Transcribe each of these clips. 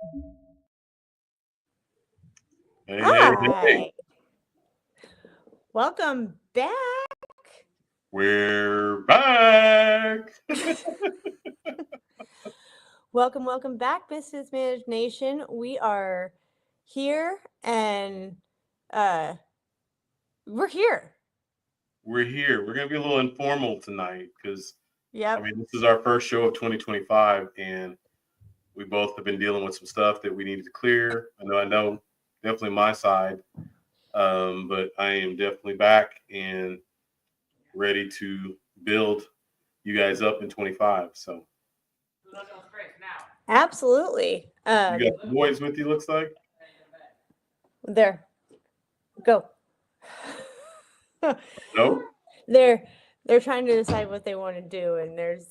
Hey, hey, hey. Hi. Welcome back. We're back. Welcome back, Misfits Managed Nation. We are here and we're here. We're here. We're going to be a little informal tonight because, Yep. this is our first show of 2025, and we both have been dealing with some stuff that we needed to clear. I know, definitely my side, but I am definitely back and ready to build you guys up in 25. So, Absolutely. you got the boys with you, looks like? There. Go. No? They're trying to decide what they want to do, and there's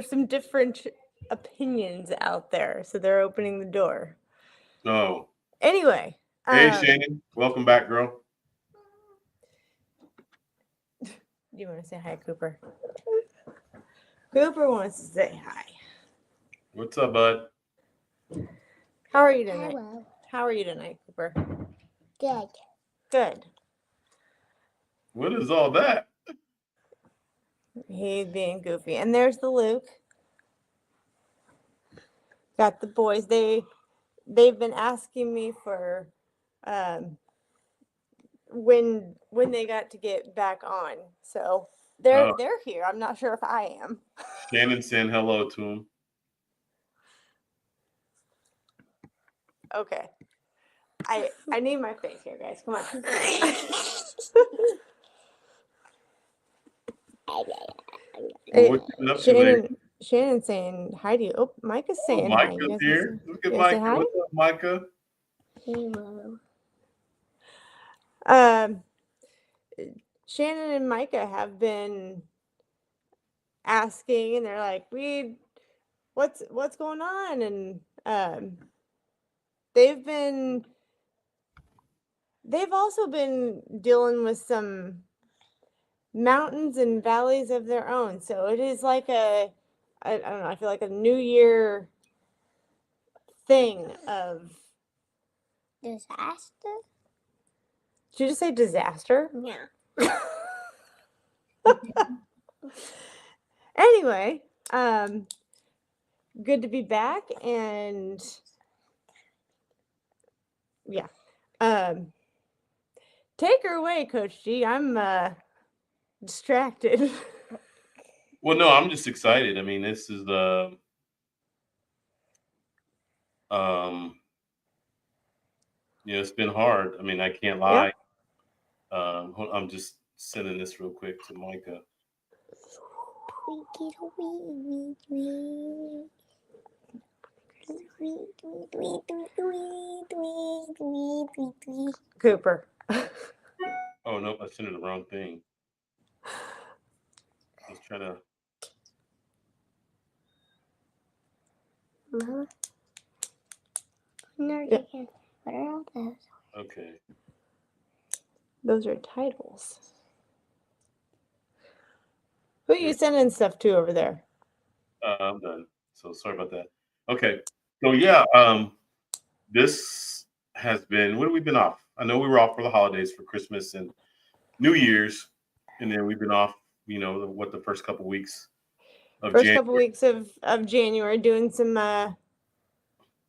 some different opinions out there, so they're opening the door. No. Anyway. Hey, Shannon. Welcome back, girl. Do you want to say hi, Cooper? Cooper wants to say hi. What's up, bud? How are you tonight? Hello. How are you tonight, Cooper? Good. Good. What is all that? He's being goofy. And there's the Luke. Got the boys. They've been asking me for when they got to get back on. So they're here. I'm not sure if I am. Shannon saying hello to him. Okay. I need my face here, guys. Come on. Well, what you up to, lady? Shannon's saying hi to you. Oh, Micah's saying hi. You Micah's guys here. Look at you guys say Micah. hi? What's up, Micah? Hello. Shannon and Micah have been asking, and they're like, what's going on? And they've also been dealing with some mountains and valleys of their own. So it is like I don't know, I feel like a New Year thing of Disaster? did you just say disaster? Yeah. Anyway, good to be back, and yeah. Take her away, Coach G. I'm distracted. Well, no, I'm just excited. This is the it's been hard. I can't lie. I'm just sending this real quick to Micah. Cooper. Oh no, I sent the wrong thing. I was trying to. Mama? No, Yeah. what are all those? Okay. Those are titles. Who are you sending stuff to over there? I'm done. So sorry about that. Okay. So yeah, this has been, when have we been off? I know we were off for the holidays for Christmas and New Year's, and then we've been off, the first couple weeks of First January. couple weeks of January doing some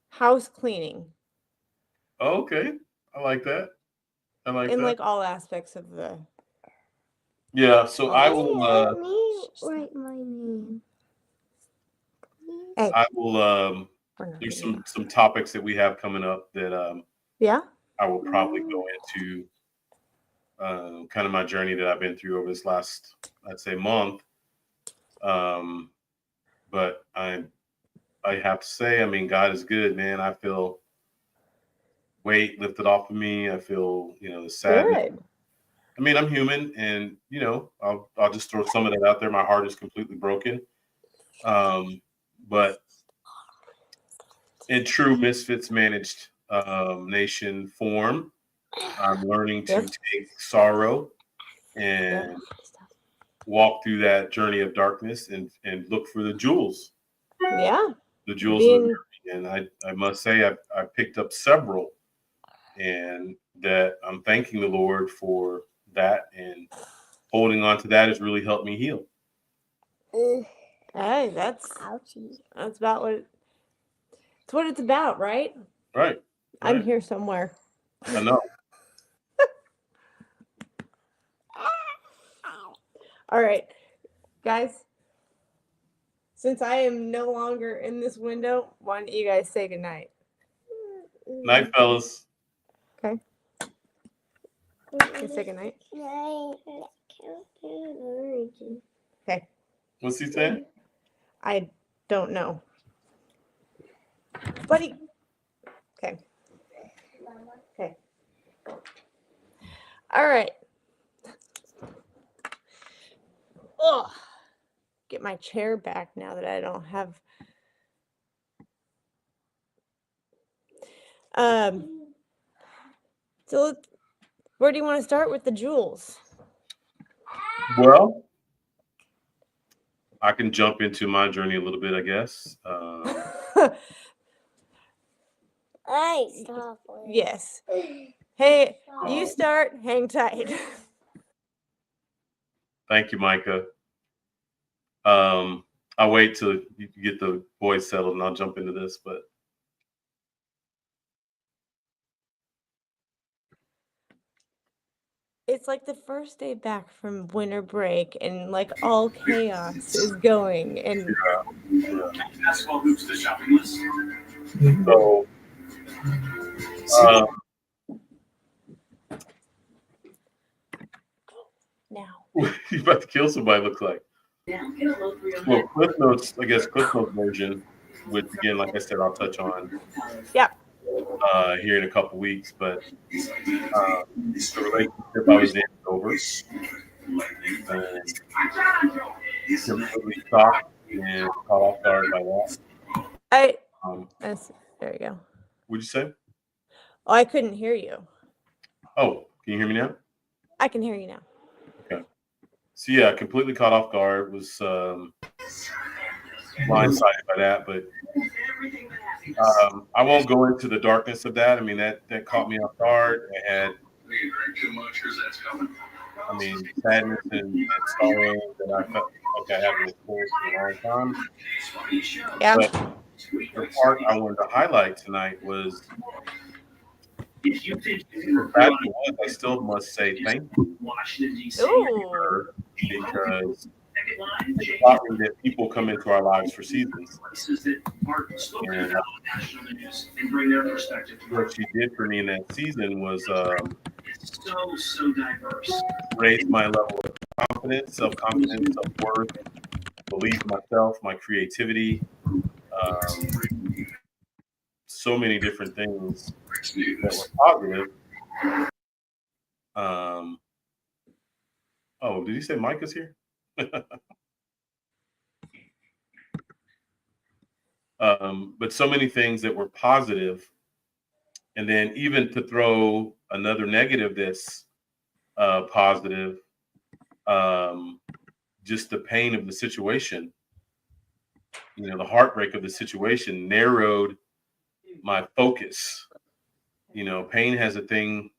house cleaning. Oh, okay. I like that. In like all aspects of the. Yeah, so I will Let me write my name. Hey, I will there's some topics that we have coming up that yeah, I will probably go into kind of my journey that I've been through over this last, I'd say, month. But I have to say, God is good, man. I feel weight lifted off of me. I feel, the sadness. good. I'm human, and I'll just throw some of that out there. My heart is completely broken. But in true Misfits managed nation form, I'm learning to take sorrow and walk through that journey of darkness and look for the jewels. Yeah. The jewels of the And I must say, I picked up several, and that I'm thanking the Lord for that, and holding on to that has really helped me heal. Ugh, Hey, that's ouchie. about what it's what it's about, right? Right. I'm Right. here somewhere. I know. All right, guys. Since I am no longer in this window, why don't you guys say goodnight? Night, fellas. Okay. You say goodnight. Okay. What's he saying? I don't know. Buddy. Okay. Okay. All right. Ugh. Get my chair back now that I don't have. So where do you want to start with the jewels? Well, I can jump into my journey a little bit, I guess. I stop. Yes. Hey, you start. Hang tight. Thank you, Micah. I'll wait till you get the boys settled, and I'll jump into this. But It's like the first day back from winter break, and like all chaos is going. And Basketball moves to the shopping list. so, now, you about to kill somebody, looks like. Well, Cliff Notes, I guess Cliff Notes version, which again, like I said, I'll touch on yep. here in a couple weeks. But the relationship I was in is over. Completely shocked and caught off guard by that. There you go. What'd you say? Oh, I couldn't hear you. Oh, can you hear me now? I can hear you now. Okay. So yeah, completely caught off guard. Was blindsided by that, but I won't go into the darkness of that. I mean, that caught me off guard. I had, I mean, sadness and sorrow that I felt like I haven't experienced in a long time. Yeah. But the part I wanted to highlight tonight was the fact that I still must say thank you Ooh. because it's taught me that people come into our lives for seasons. And what she did for me in that season was raise my level of confidence, self-confidence, self-worth, believe in myself, my creativity, so many different things that were positive. Oh, did you say Mike is here? But so many things that were positive. And then even to throw another negative that's positive, just the pain of the situation, the heartbreak of the situation narrowed my focus. Pain has a thing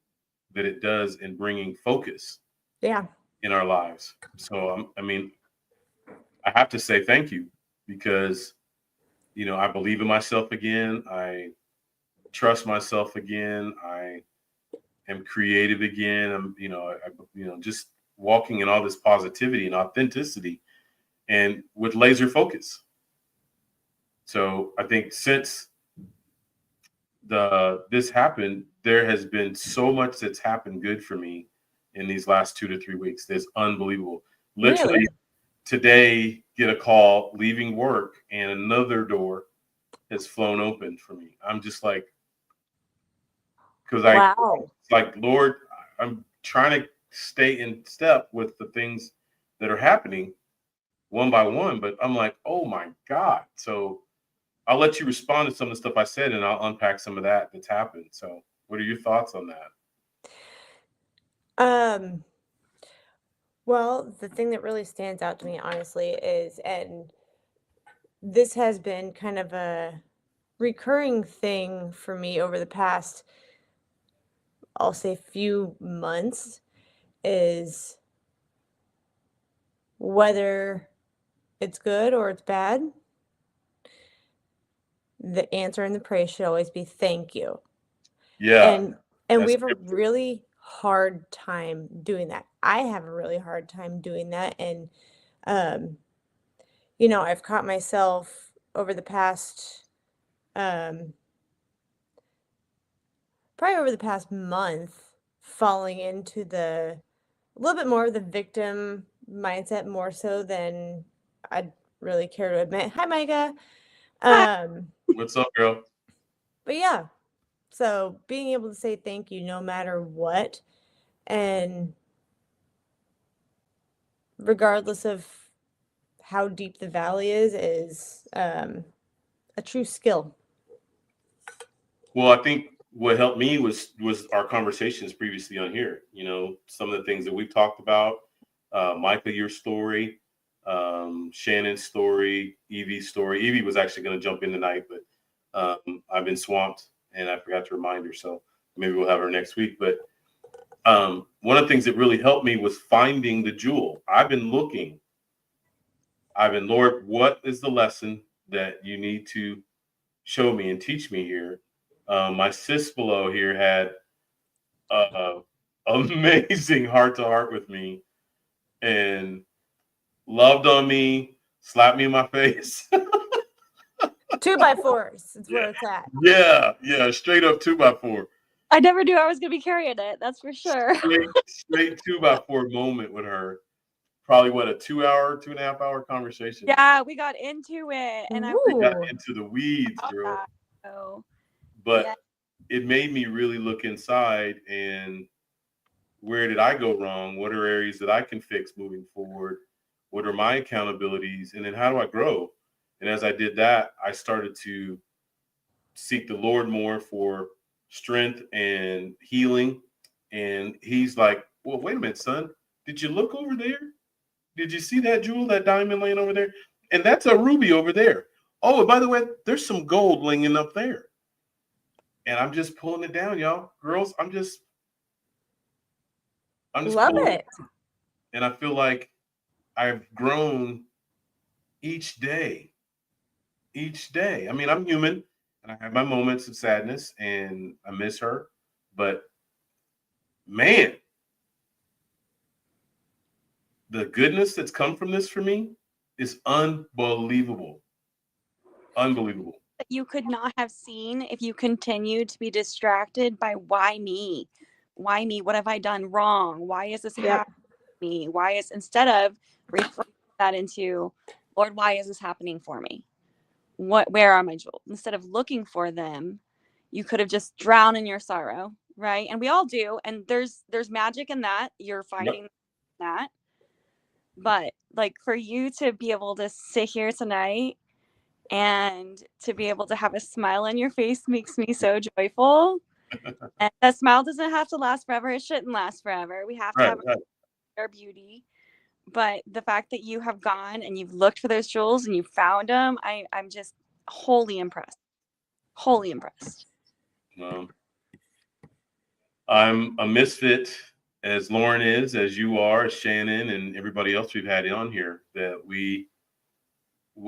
that it does in bringing focus in our lives. So, I mean, I have to say thank you because, I believe in myself again. I trust myself again. I am creative again. I'm, just walking in all this positivity and authenticity and with laser focus. So I think since this happened, there has been so much that's happened good for me in these last 2 to 3 weeks. That's unbelievable. Literally today, get a call leaving work and another door has flown open for me. I'm just like, because like, Lord, I'm trying to stay in step with the things that are happening one by one, but I'm like, oh my God. So I'll let you respond to some of the stuff I said and I'll unpack some of that's happened. So what are your thoughts on that? Well, the thing that really stands out to me, honestly, is, and this has been kind of a recurring thing for me over the past, I'll say, few months is whether it's good or it's bad, the answer and the praise should always be thank you. Yeah, And we that's have a really hard time doing that. I have a really hard time doing that. And, you know, I've caught myself over the past, probably over the past month, falling into a little bit more of the victim mindset, more so than I'd really care to admit. Hi, Micah. what's up, girl? But yeah, so being able to say thank you no matter what, and regardless of how deep the valley is a true skill. Well, I think what helped me was our conversations previously on here. You know, some of the things that we've talked about. Micah, your story, Shannon's story, Evie's story. Evie was actually going to jump in tonight, but I've been swamped and I forgot to remind her. So maybe we'll have her next week. But one of the things that really helped me was finding the jewel. I've been looking. Lord, what is the lesson that you need to show me and teach me here? My sis below here had amazing heart to heart with me and loved on me, slapped me in my face. 2x4s is where it's at. Yeah, straight up 2x4. I never knew I was going to be carrying it. That's for sure. Straight 2x4 moment with her. Probably what, a 2.5 hour conversation. Yeah, we got into it, and We got Ooh. into the weeds, girl. So, But yeah. it made me really look inside and where did I go wrong? What are areas that I can fix moving forward? What are my accountabilities? And then how do I grow? And as I did that, I started to seek the Lord more for strength and healing. And he's like, well, wait a minute, son. Did you look over there? Did you see that jewel, that diamond laying over there? And that's a ruby over there. Oh, and by the way, there's some gold laying up there. And I'm just pulling it down, y'all. Girls, I'm just Love pulling it. and I feel like I've grown each day. Each day. I mean, I'm human and I have my moments of sadness and I miss her. But man, the goodness that's come from this for me is unbelievable. Unbelievable. That you could not have seen if you continued to be distracted by why me? Why me? What have I done wrong? Why is this happening to me? Why is, instead of reframe that into, Lord, why is this happening for me? Where are my jewels? Instead of looking for them, you could have just drowned in your sorrow, right? And we all do. And there's magic in that. You're finding that. But like, for you to be able to sit here tonight and to be able to have a smile on your face makes me so joyful. And that smile doesn't have to last forever. It shouldn't last forever. We have to have our beauty. But the fact that you have gone and you've looked for those jewels and you found them, I'm just wholly impressed. Wholly impressed. I'm a misfit, as Lauren is, as you are, as Shannon, and everybody else we've had on here, that we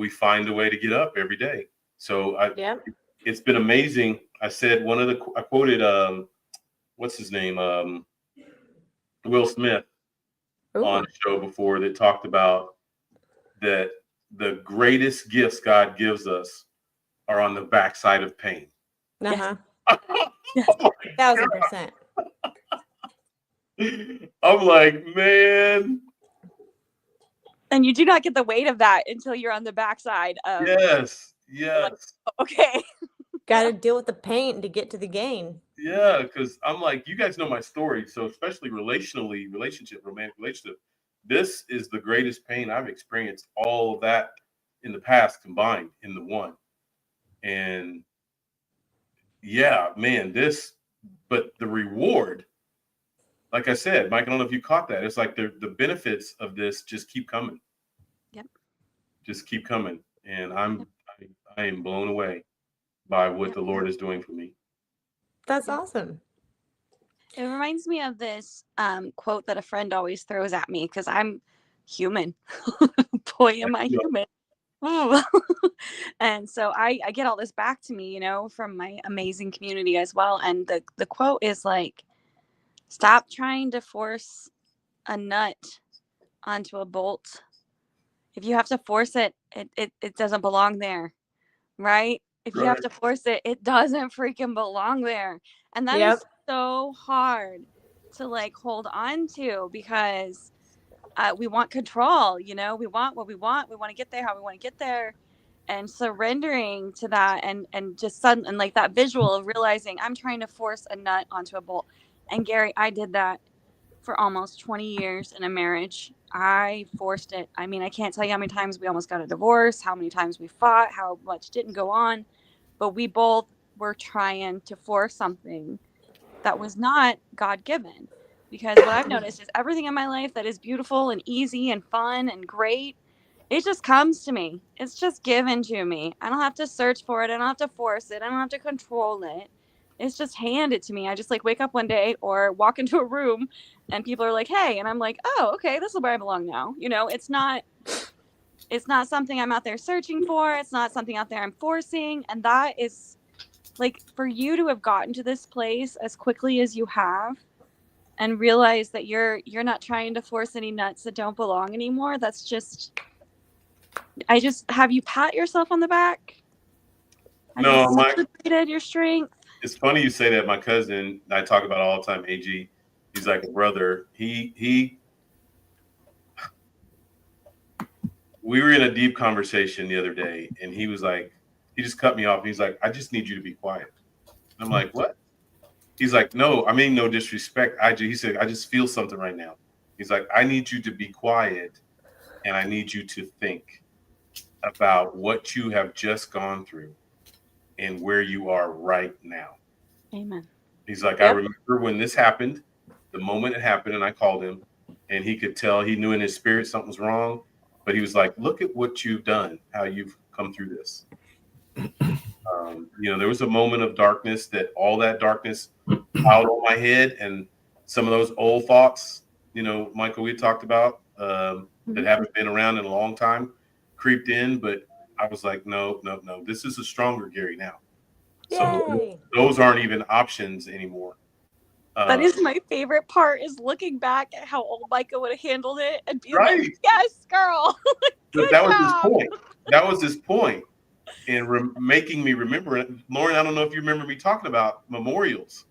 find a way to get up every day. So it's been amazing. I said I quoted what's his name? Will Smith. Ooh. On the show before that talked about that the greatest gifts God gives us are on the backside of pain. Uh-huh. Yes. 1000%. I'm like, man. And you do not get the weight of that until you're on the backside of. Yes. Like, okay. Got to deal with the pain to get to the gain. Yeah, because I'm like, you guys know my story. So especially romantic relationship, this is the greatest pain I've experienced. All of that in the past combined in the one. And yeah, man, but the reward, like I said, Mike, I don't know if you caught that. It's like the benefits of this just keep coming. Yep. Just keep coming. And I am blown away. by what the Lord is doing for me. That's awesome. It reminds me of this quote that a friend always throws at me because I'm human. Boy, am I human. Ooh. And so I get all this back to me, from my amazing community as well. And the quote is like, stop trying to force a nut onto a bolt. If you have to force it, it doesn't belong there, right? If you have to force it, it doesn't freaking belong there. And that is so hard to like hold on to because we want control, we want what we want. We want to get there how we want to get there. And surrendering to that and just sudden and like that visual of realizing I'm trying to force a nut onto a bolt. And Gary, I did that for almost 20 years in a marriage. I forced it. I mean, I can't tell you how many times we almost got a divorce, how many times we fought, how much didn't go on, but we both were trying to force something that was not God-given. Because what I've noticed is everything in my life that is beautiful and easy and fun and great, it just comes to me. It's just given to me. I don't have to search for it. I don't have to force it. I don't have to control it. It's just handed to me. I just like wake up one day or walk into a room and people are like, hey, and I'm like, oh, okay, this is where I belong now. It's not something I'm out there searching for. It's not something out there I'm forcing. And that is like for you to have gotten to this place as quickly as you have and realize that you're not trying to force any nuts that don't belong anymore. That's just, have you pat yourself on the back? Have No, you celebrated your strength? It's funny you say that. My cousin, I talk about all the time, AG, he's like a brother. We were in a deep conversation the other day and he was like, he just cut me off. He's like, I just need you to be quiet. I'm like, what? He's like, no, I mean, no disrespect. He said, I just feel something right now. He's like, I need you to be quiet and I need you to think about what you have just gone through and where you are right now. Amen. He's like, I remember when this happened, the moment it happened, and I called him and he could tell, he knew in his spirit something was wrong, but he was like, look at what you've done, how you've come through this. There was a moment of darkness that all that darkness out on my head and some of those old thoughts, Michael, we talked about that haven't been around in a long time creeped in, but I was like, no, this is a stronger Gary now. So those aren't even options anymore. That is my favorite part is looking back at how old Micah would have handled it and being right. like, yes, girl. But that was his point. That was his point in making me remember it. Lauren, I don't know if you remember me talking about memorials.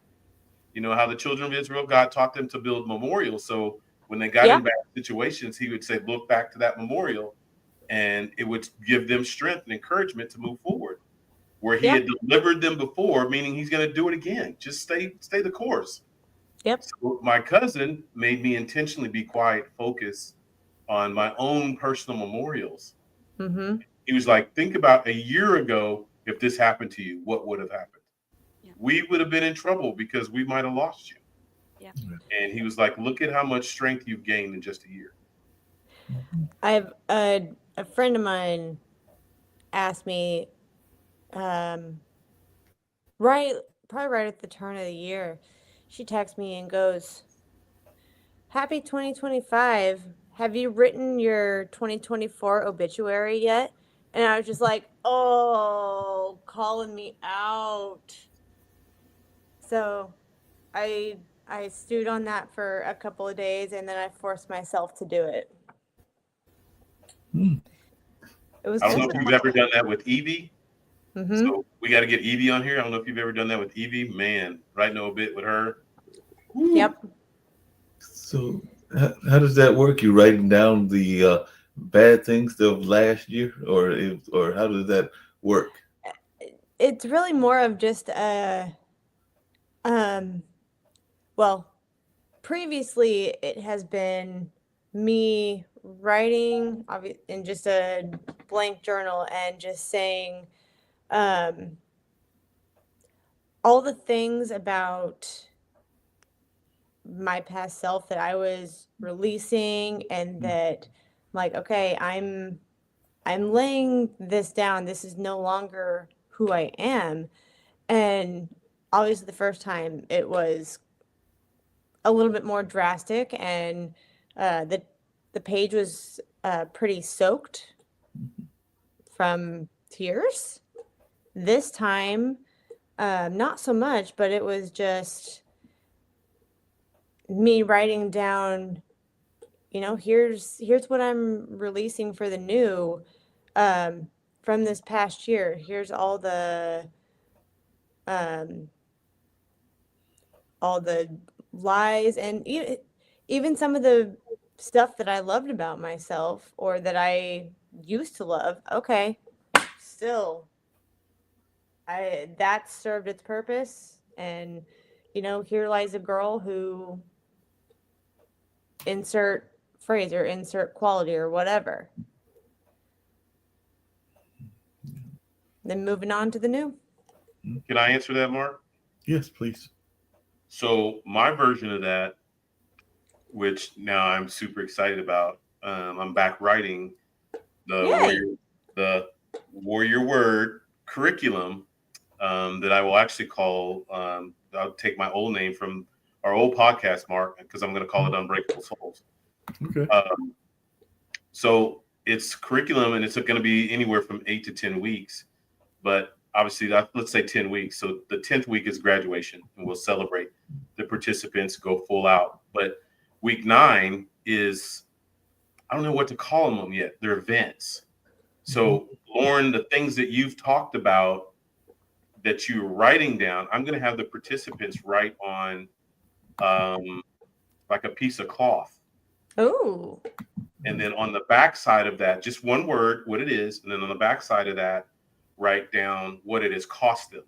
How the children of Israel, God taught them to build memorials. So when they got in bad situations, he would say, look back to that memorial and it would give them strength and encouragement to move forward. Where he had delivered them before, meaning he's going to do it again. Just stay the course. Yep. So my cousin made me intentionally be quiet, focus on my own personal memorials. Mm-hmm. He was like, think about a year ago, if this happened to you, what would have happened? Yeah. We would have been in trouble because we might have lost you. Yeah. And he was like, look at how much strength you've gained in just a year. I have a friend of mine asked me, probably right at the turn of the year, she texts me and goes, happy 2025. Have you written your 2024 obituary yet? And I was just like, oh, calling me out. So I stewed on that for a couple of days and then I forced myself to do it. It was I don't know if you've ever done that with Evie. Mm-hmm. So we got to get Evie on here. I don't know if you've ever done that with Evie. Man, writing a bit with her. Woo. Yep. So how does that work? You writing down the bad things of last year, or how does that work? It's really more of just well, previously it has been me writing in just a blank journal and just saying all the things about my past self that I was releasing and that like, okay, I'm laying this down. This is no longer who who I am. And obviously the first time it was a little bit more drastic, and the page was pretty soaked from tears. This time, not so much, but it was just me writing down, here's what I'm releasing for the new from this past year. Here's um, all the lies, and even some of the stuff that I loved about myself or that I used to love. Okay, still, that served its purpose, and here lies a girl who, insert phrase or insert quality or whatever. Then moving on to the new. Can I answer that, Mark? Yes, please. So my version of that, which now I'm super excited about, I'm back writing the warrior word curriculum that I will actually call. I'll take my old name from our old podcast, Mark, because I'm going to call it Unbreakable Souls. Okay. So it's curriculum, and it's going to be anywhere from 8 to 10 weeks. But obviously, let's say 10 weeks. So the 10th week is graduation, and we'll celebrate. The participants go full out. But week 9 is, I don't know what to call them yet. They're events. So, Lauren, the things that you've talked about that you're writing down, I'm going to have the participants write on like a piece of cloth. Oh. And then on the back side of that, just one word, what it is. And then on the back side of that, write down what it has cost them.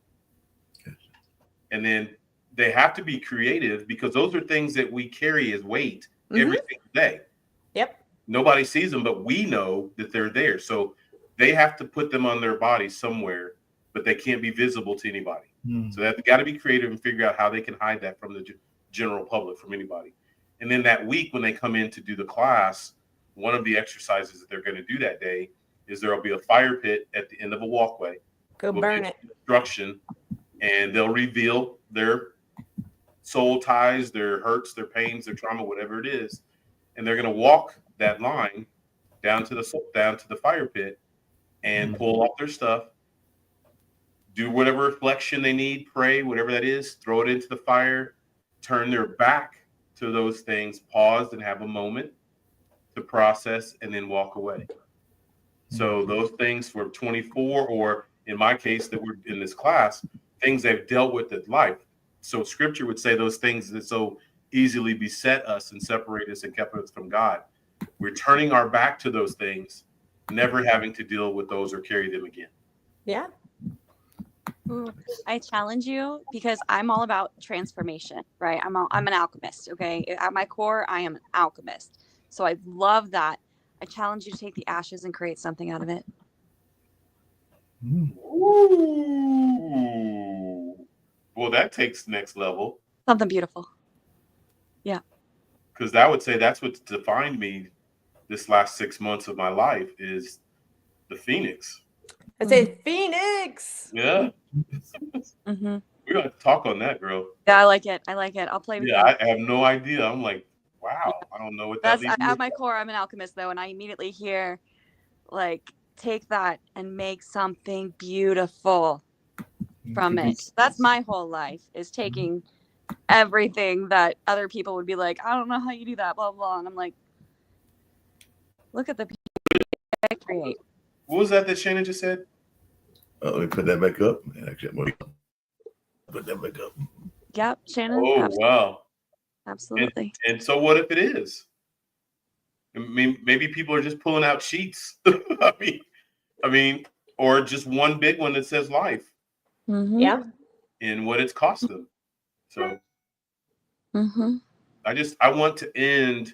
And then they have to be creative, because those are things that we carry as weight every single day. Yep. Nobody sees them, but we know that they're there. So they have to put them on their body somewhere, but they can't be visible to anybody. So they've got to be creative and figure out how they can hide that from the general public, from anybody. And then that week when they come in to do the class, one of the exercises that they're going to do that day is there will be a fire pit at the end of a walkway. Go burn it. Instruction, and they'll reveal their soul ties, their hurts, their pains, their trauma, whatever it is. And they're going to walk that line down to the fire pit and pull off their stuff, do whatever reflection they need, pray, whatever that is, throw it into the fire, turn their back to those things, pause and have a moment to process, and then walk away. So those things for 24, or in my case that we're in this class, things they've dealt with in life. So scripture would say those things that so easily beset us and separate us and kept us from God. We're turning our back to those things, never having to deal with those or carry them again. Yeah. Ooh, I challenge you, because I'm all about transformation, right? I'm an alchemist, okay? At my core, I am an alchemist. So I love that. I challenge you to take the ashes and create something out of it. Ooh. Well, that takes next level. Something beautiful. Yeah. Because that would say that's what defined me this last 6 months of my life is the Phoenix. I say Phoenix. Yeah. Mm-hmm. We're going to talk on that, girl. Yeah, I like it. I'll play with you. Yeah, I have no idea. I'm like, wow, I don't know what that means. At my core, I'm an alchemist, though, and I immediately hear, like, take that and make something beautiful from it. That's my whole life, is taking everything that other people would be like, I don't know how you do that, blah, blah. And I'm like, look at the people I create. What was that Shannon just said? Let me put that back up. Actually, put that back up. Yep, Shannon. Oh, wow. Absolutely. And so what if it is? I mean, maybe people are just pulling out sheets. I mean, or just one big one that says life. Mm-hmm. Yeah. And what it's cost them. So Mm-hmm. I want to end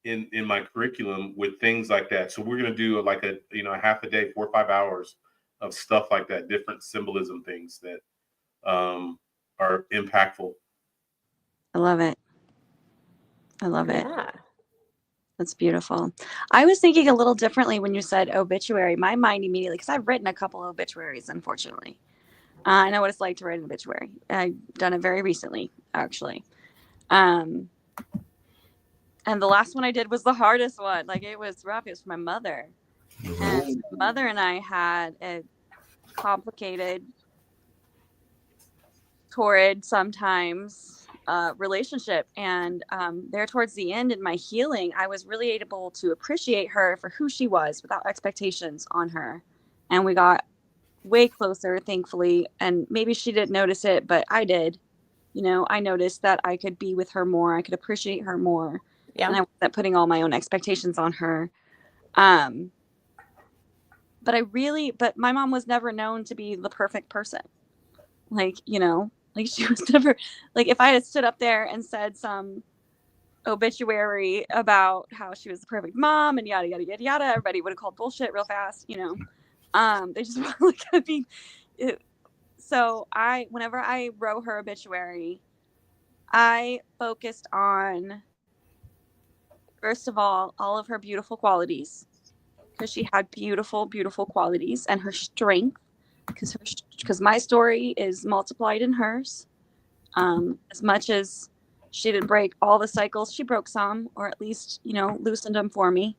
in my curriculum with things like that. So we're going to do like a half a day, 4 or 5 hours of stuff like that, different symbolism things that are impactful. I love it. I love it. Yeah. That's beautiful. I was thinking a little differently when you said obituary. My mind immediately, because I've written a couple of obituaries, unfortunately. I know what it's like to write an obituary. I've done it very recently, actually. And the last one I did was the hardest one. Like, it was rough. It was for my mother. And my mother and I had a complicated, torrid sometimes relationship. And there towards the end in my healing, I was really able to appreciate her for who she was without expectations on her. And we got way closer, thankfully. And maybe she didn't notice it, but I did. You know, I noticed that I could be with her more. I could appreciate her more. Yeah. And I wasn't putting all my own expectations on her. But my mom was never known to be the perfect person. Like, you know, like she was never, like if I had stood up there and said some obituary about how she was the perfect mom and yada, yada, yada, yada, everybody would have called bullshit real fast, you know. They just like, I mean, so whenever I wrote her obituary, I focused on, first of all of her beautiful qualities, because she had beautiful, beautiful qualities, and her strength, because my story is multiplied in hers. As much as she didn't break all the cycles, she broke some, or at least, you know, loosened them for me.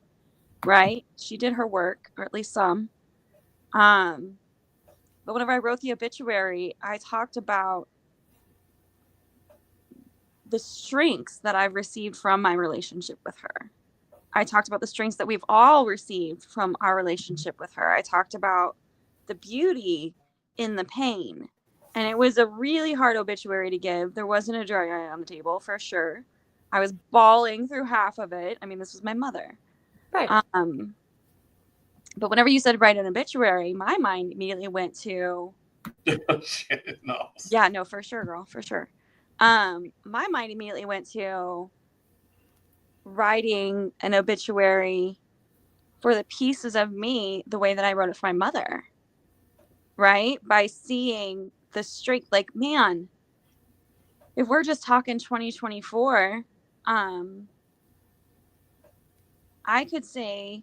Right? She did her work, or at least some. But whenever I wrote the obituary, I talked about the strengths that I've received from my relationship with her. I talked about the strengths that we've all received from our relationship with her. I talked about the beauty in the pain. And it was a really hard obituary to give. There wasn't a dry eye on the table, for sure. I was bawling through half of it. I mean, this was my mother. Right. But whenever you said write an obituary, my mind immediately went to, Shit, no. yeah, no, for sure, girl, for sure. My mind immediately went to writing an obituary for the pieces of me the way that I wrote it for my mother, right? By seeing the strength, like, man, if we're just talking 2024, I could say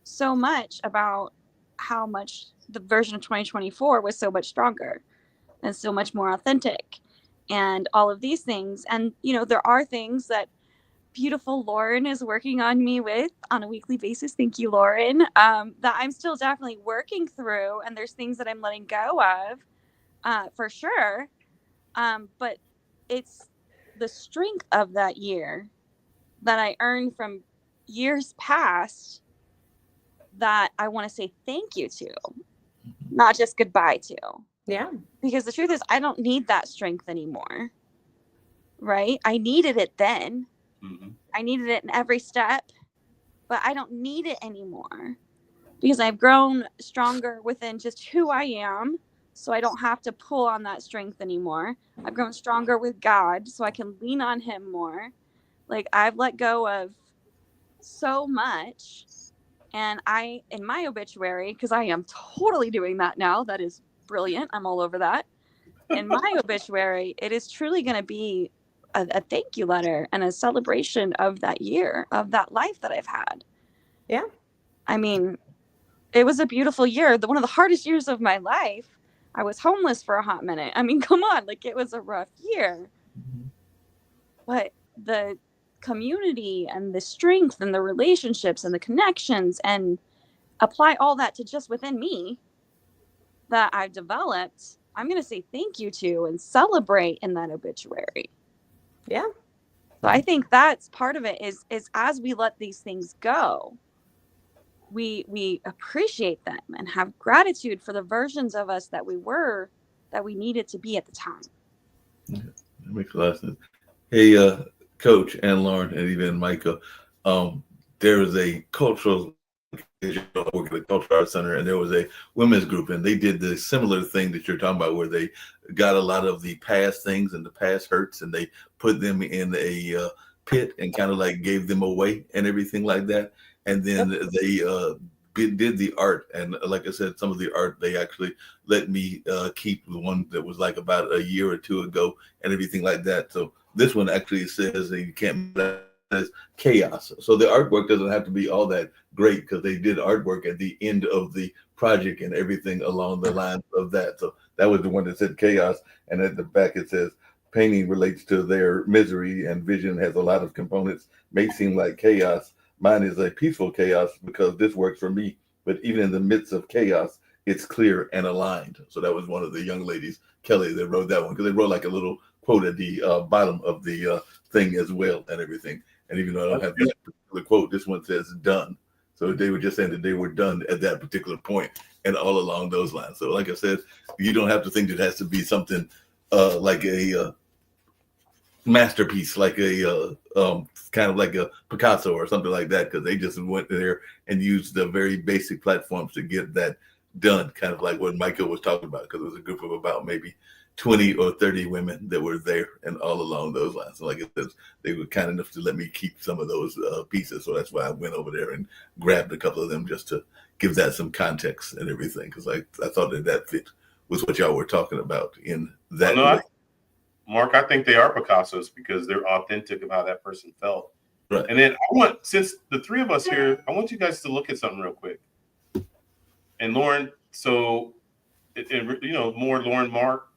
so much about how much the version of 2024 was so much stronger and so much more authentic and all of these things. And, you know, there are things that beautiful Lauren is working on me with on a weekly basis. Thank you, Lauren. That I'm still definitely working through, and there's things that I'm letting go of, for sure. But it's the strength of that year that I earned from years past that I want to say thank you to, not just goodbye to. Yeah. Because the truth is, I don't need that strength anymore. Right? I needed it then. Mm-hmm. I needed it in every step, but I don't need it anymore because I've grown stronger within just who I am. So I don't have to pull on that strength anymore. I've grown stronger with God, so I can lean on him more. Like, I've let go of so much. And in my obituary, because I am totally doing that now, that is brilliant. I'm all over that. In my obituary, it is truly going to be a thank you letter and a celebration of that year, of that life that I've had. Yeah. I mean, it was a beautiful year. One of the hardest years of my life. I was homeless for a hot minute. I mean, come on, like, it was a rough year. But the community and the strength and the relationships and the connections, and apply all that to just within me that I've developed, I'm going to say thank you to and celebrate in that obituary. Yeah. So I think that's part of it is as we let these things go, we appreciate them and have gratitude for the versions of us that we were, that we needed to be at the time. Yeah, that makes a lot of sense. Hey, Coach and Lauren and even Micah, there is a cultural, I work at the Cultural Arts Center, and there was a women's group, and they did the similar thing that you're talking about, where they got a lot of the past things and the past hurts, and they put them in a pit and kind of like gave them away and everything like that. And then they did the art, and like I said, some of the art they actually let me keep, the one that was like about a year or two ago and everything like that. So this one actually says that you can't says chaos. So the artwork doesn't have to be all that great because they did artwork at the end of the project and everything along the lines of that. So that was the one that said chaos. And at the back it says painting relates to their misery and vision has a lot of components, may seem like chaos. Mine is a peaceful chaos because this works for me. But even in the midst of chaos, it's clear and aligned. So that was one of the young ladies, Kelly, that wrote that one because they wrote like a little quote at the bottom of the thing as well and everything. And even though I don't have that particular quote, this one says done. So they were just saying that they were done at that particular point and all along those lines. So like I said, you don't have to think it has to be something like a masterpiece, like a kind of like a Picasso or something like that, because they just went there and used the very basic platforms to get that done, kind of like what Michael was talking about, because it was a group of about maybe 20 or 30 women that were there and all along those lines. So like I said, they were kind enough to let me keep some of those pieces. So that's why I went over there and grabbed a couple of them just to give that some context and everything, because I thought that fit with what y'all were talking about in that. Mark, I think they are Picassos because they're authentic of how that person felt. Right. And then since the three of us here, I want you guys to look at something real quick. And Lauren, so, more Lauren, Mark,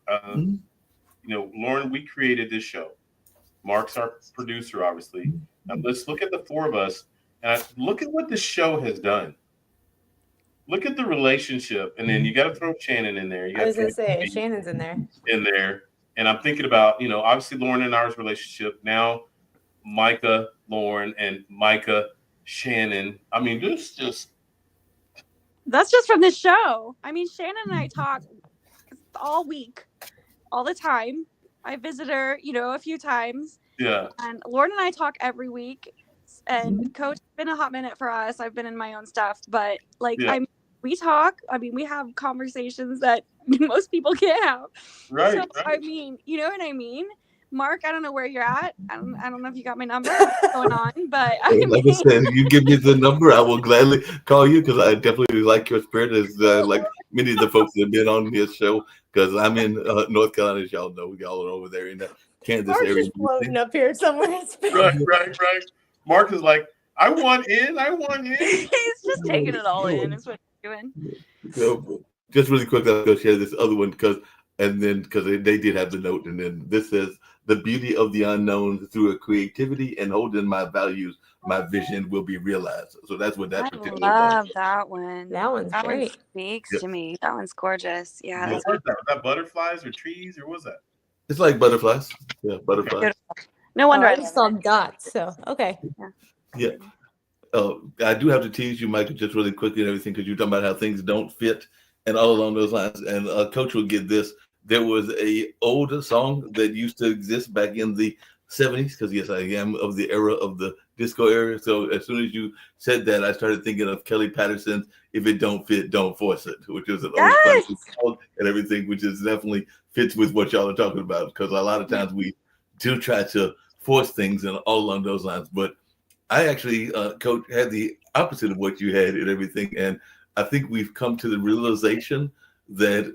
Lauren, we created this show. Mark's our producer, obviously. Now let's look at the four of us and look at what the show has done. Look at the relationship, and then you got to throw Shannon in there. I was going to say, Shannon's in there. And I'm thinking about, obviously Lauren and ours relationship. Now Micah, Lauren, and Micah, Shannon. I mean, that's just from this show. I mean, Shannon and I talk all week, all the time. I visit her, a few times. Yeah. And Lauren and I talk every week. And Coach, it's been a hot minute for us. I've been in my own stuff, but we talk. I mean, we have conversations that most people can't have. Right. So, right. I mean, you know what I mean? Mark, I don't know where you're at. I don't know if you got my number, what's going on, but like I said, you give me the number, I will gladly call you because I definitely like your spirit, as like many of the folks that have been on this show. Because I'm in North Carolina, as y'all know, we all are over there in the Kansas Mark's area. just floating up here somewhere. Right. Mark is like, I want in. He's just taking it all in. Is what he's doing. So, just really quick, I'll go share this other one because they did have the note, and then this says the beauty of the unknown through a creativity and holding my values, my vision will be realized. So that's what that particular. I love that one. That one's great. One speaks to me. That one's gorgeous. Yeah. What was that? Was that butterflies or trees or what was that? It's like butterflies. Yeah, butterflies. Beautiful. No wonder I just saw dots. So okay. Yeah. I do have to tease you, Michael, just really quickly and everything, because you're talking about how things don't fit and all along those lines. And Coach will get this. There was a older song that used to exist back in the 70s, because yes, I am of the era of the disco era. So as soon as you said that, I started thinking of Kelly Patterson's "If It Don't Fit, Don't Force It," which is an old classic song and everything, which is definitely fits with what y'all are talking about. Because a lot of times we do try to force things and all along those lines. But I actually, Coach, had the opposite of what you had and everything. And I think we've come to the realization that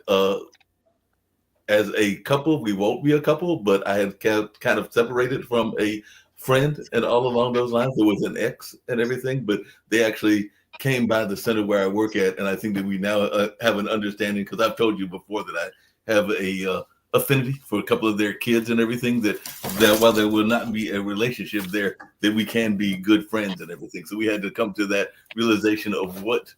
as a couple, we won't be a couple, but I had kind of separated from a friend and all along those lines. There was an ex and everything, but they actually came by the center where I work at. And I think that we now have an understanding, because I've told you before that I have a affinity for a couple of their kids and everything, that while there will not be a relationship there, that we can be good friends and everything. So we had to come to that realization of what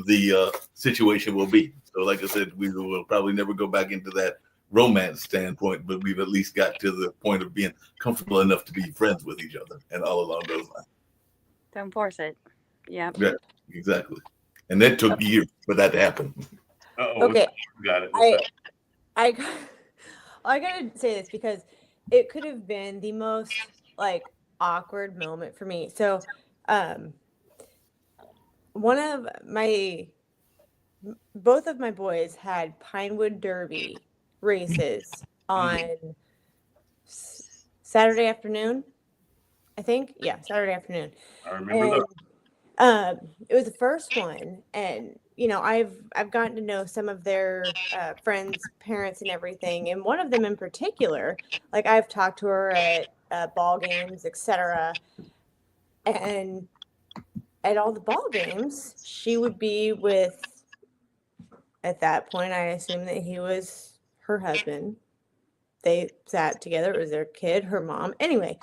the situation will be. So like I said, we will probably never go back into that romance standpoint, but we've at least got to the point of being comfortable enough to be friends with each other and all along those lines. Don't force it. Yeah. Exactly. And that took years for that to happen. Okay. Got it. I gotta say this because it could have been the most awkward moment for me. So both of my boys had Pinewood Derby races on Saturday afternoon, I think. Yeah, Saturday afternoon. I remember that. It was the first one, and I've gotten to know some of their friends' parents and everything, and one of them in particular, I've talked to her at ball games, etc. And at all the ball games, she would be with, at that point, I assume that he was her husband. They sat together. It was their kid, her mom. Anyway,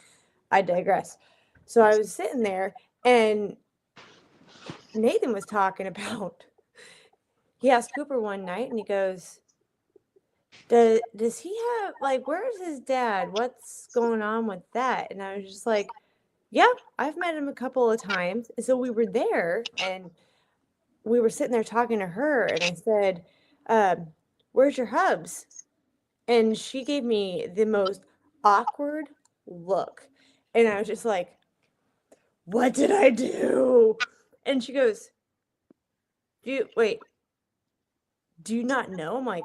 I digress. So I was sitting there, and Nathan was talking about, he asked Cooper one night, and he goes, does he have, like, where's his dad? What's going on with that? And I was just like, yeah, I've met him a couple of times. And so we were there, and we were sitting there talking to her, and I said, where's your hubs? And she gave me the most awkward look. And I was just like, what did I do? And she goes, do you not know? I'm like,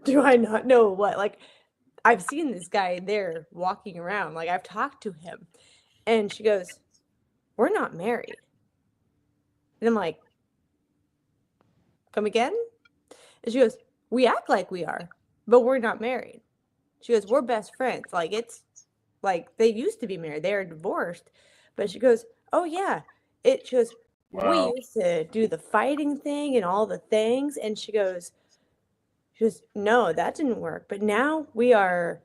do I not know what? Like, I've seen this guy there walking around. Like, I've talked to him. And she goes, we're not married. And I'm like, come again? And she goes, we act like we are, but we're not married. She goes, we're best friends. Like, it's like they used to be married. They are divorced. But she goes, oh, yeah. She goes, we Wow. used to do the fighting thing and all the things. And she goes, no, that didn't work. But now we're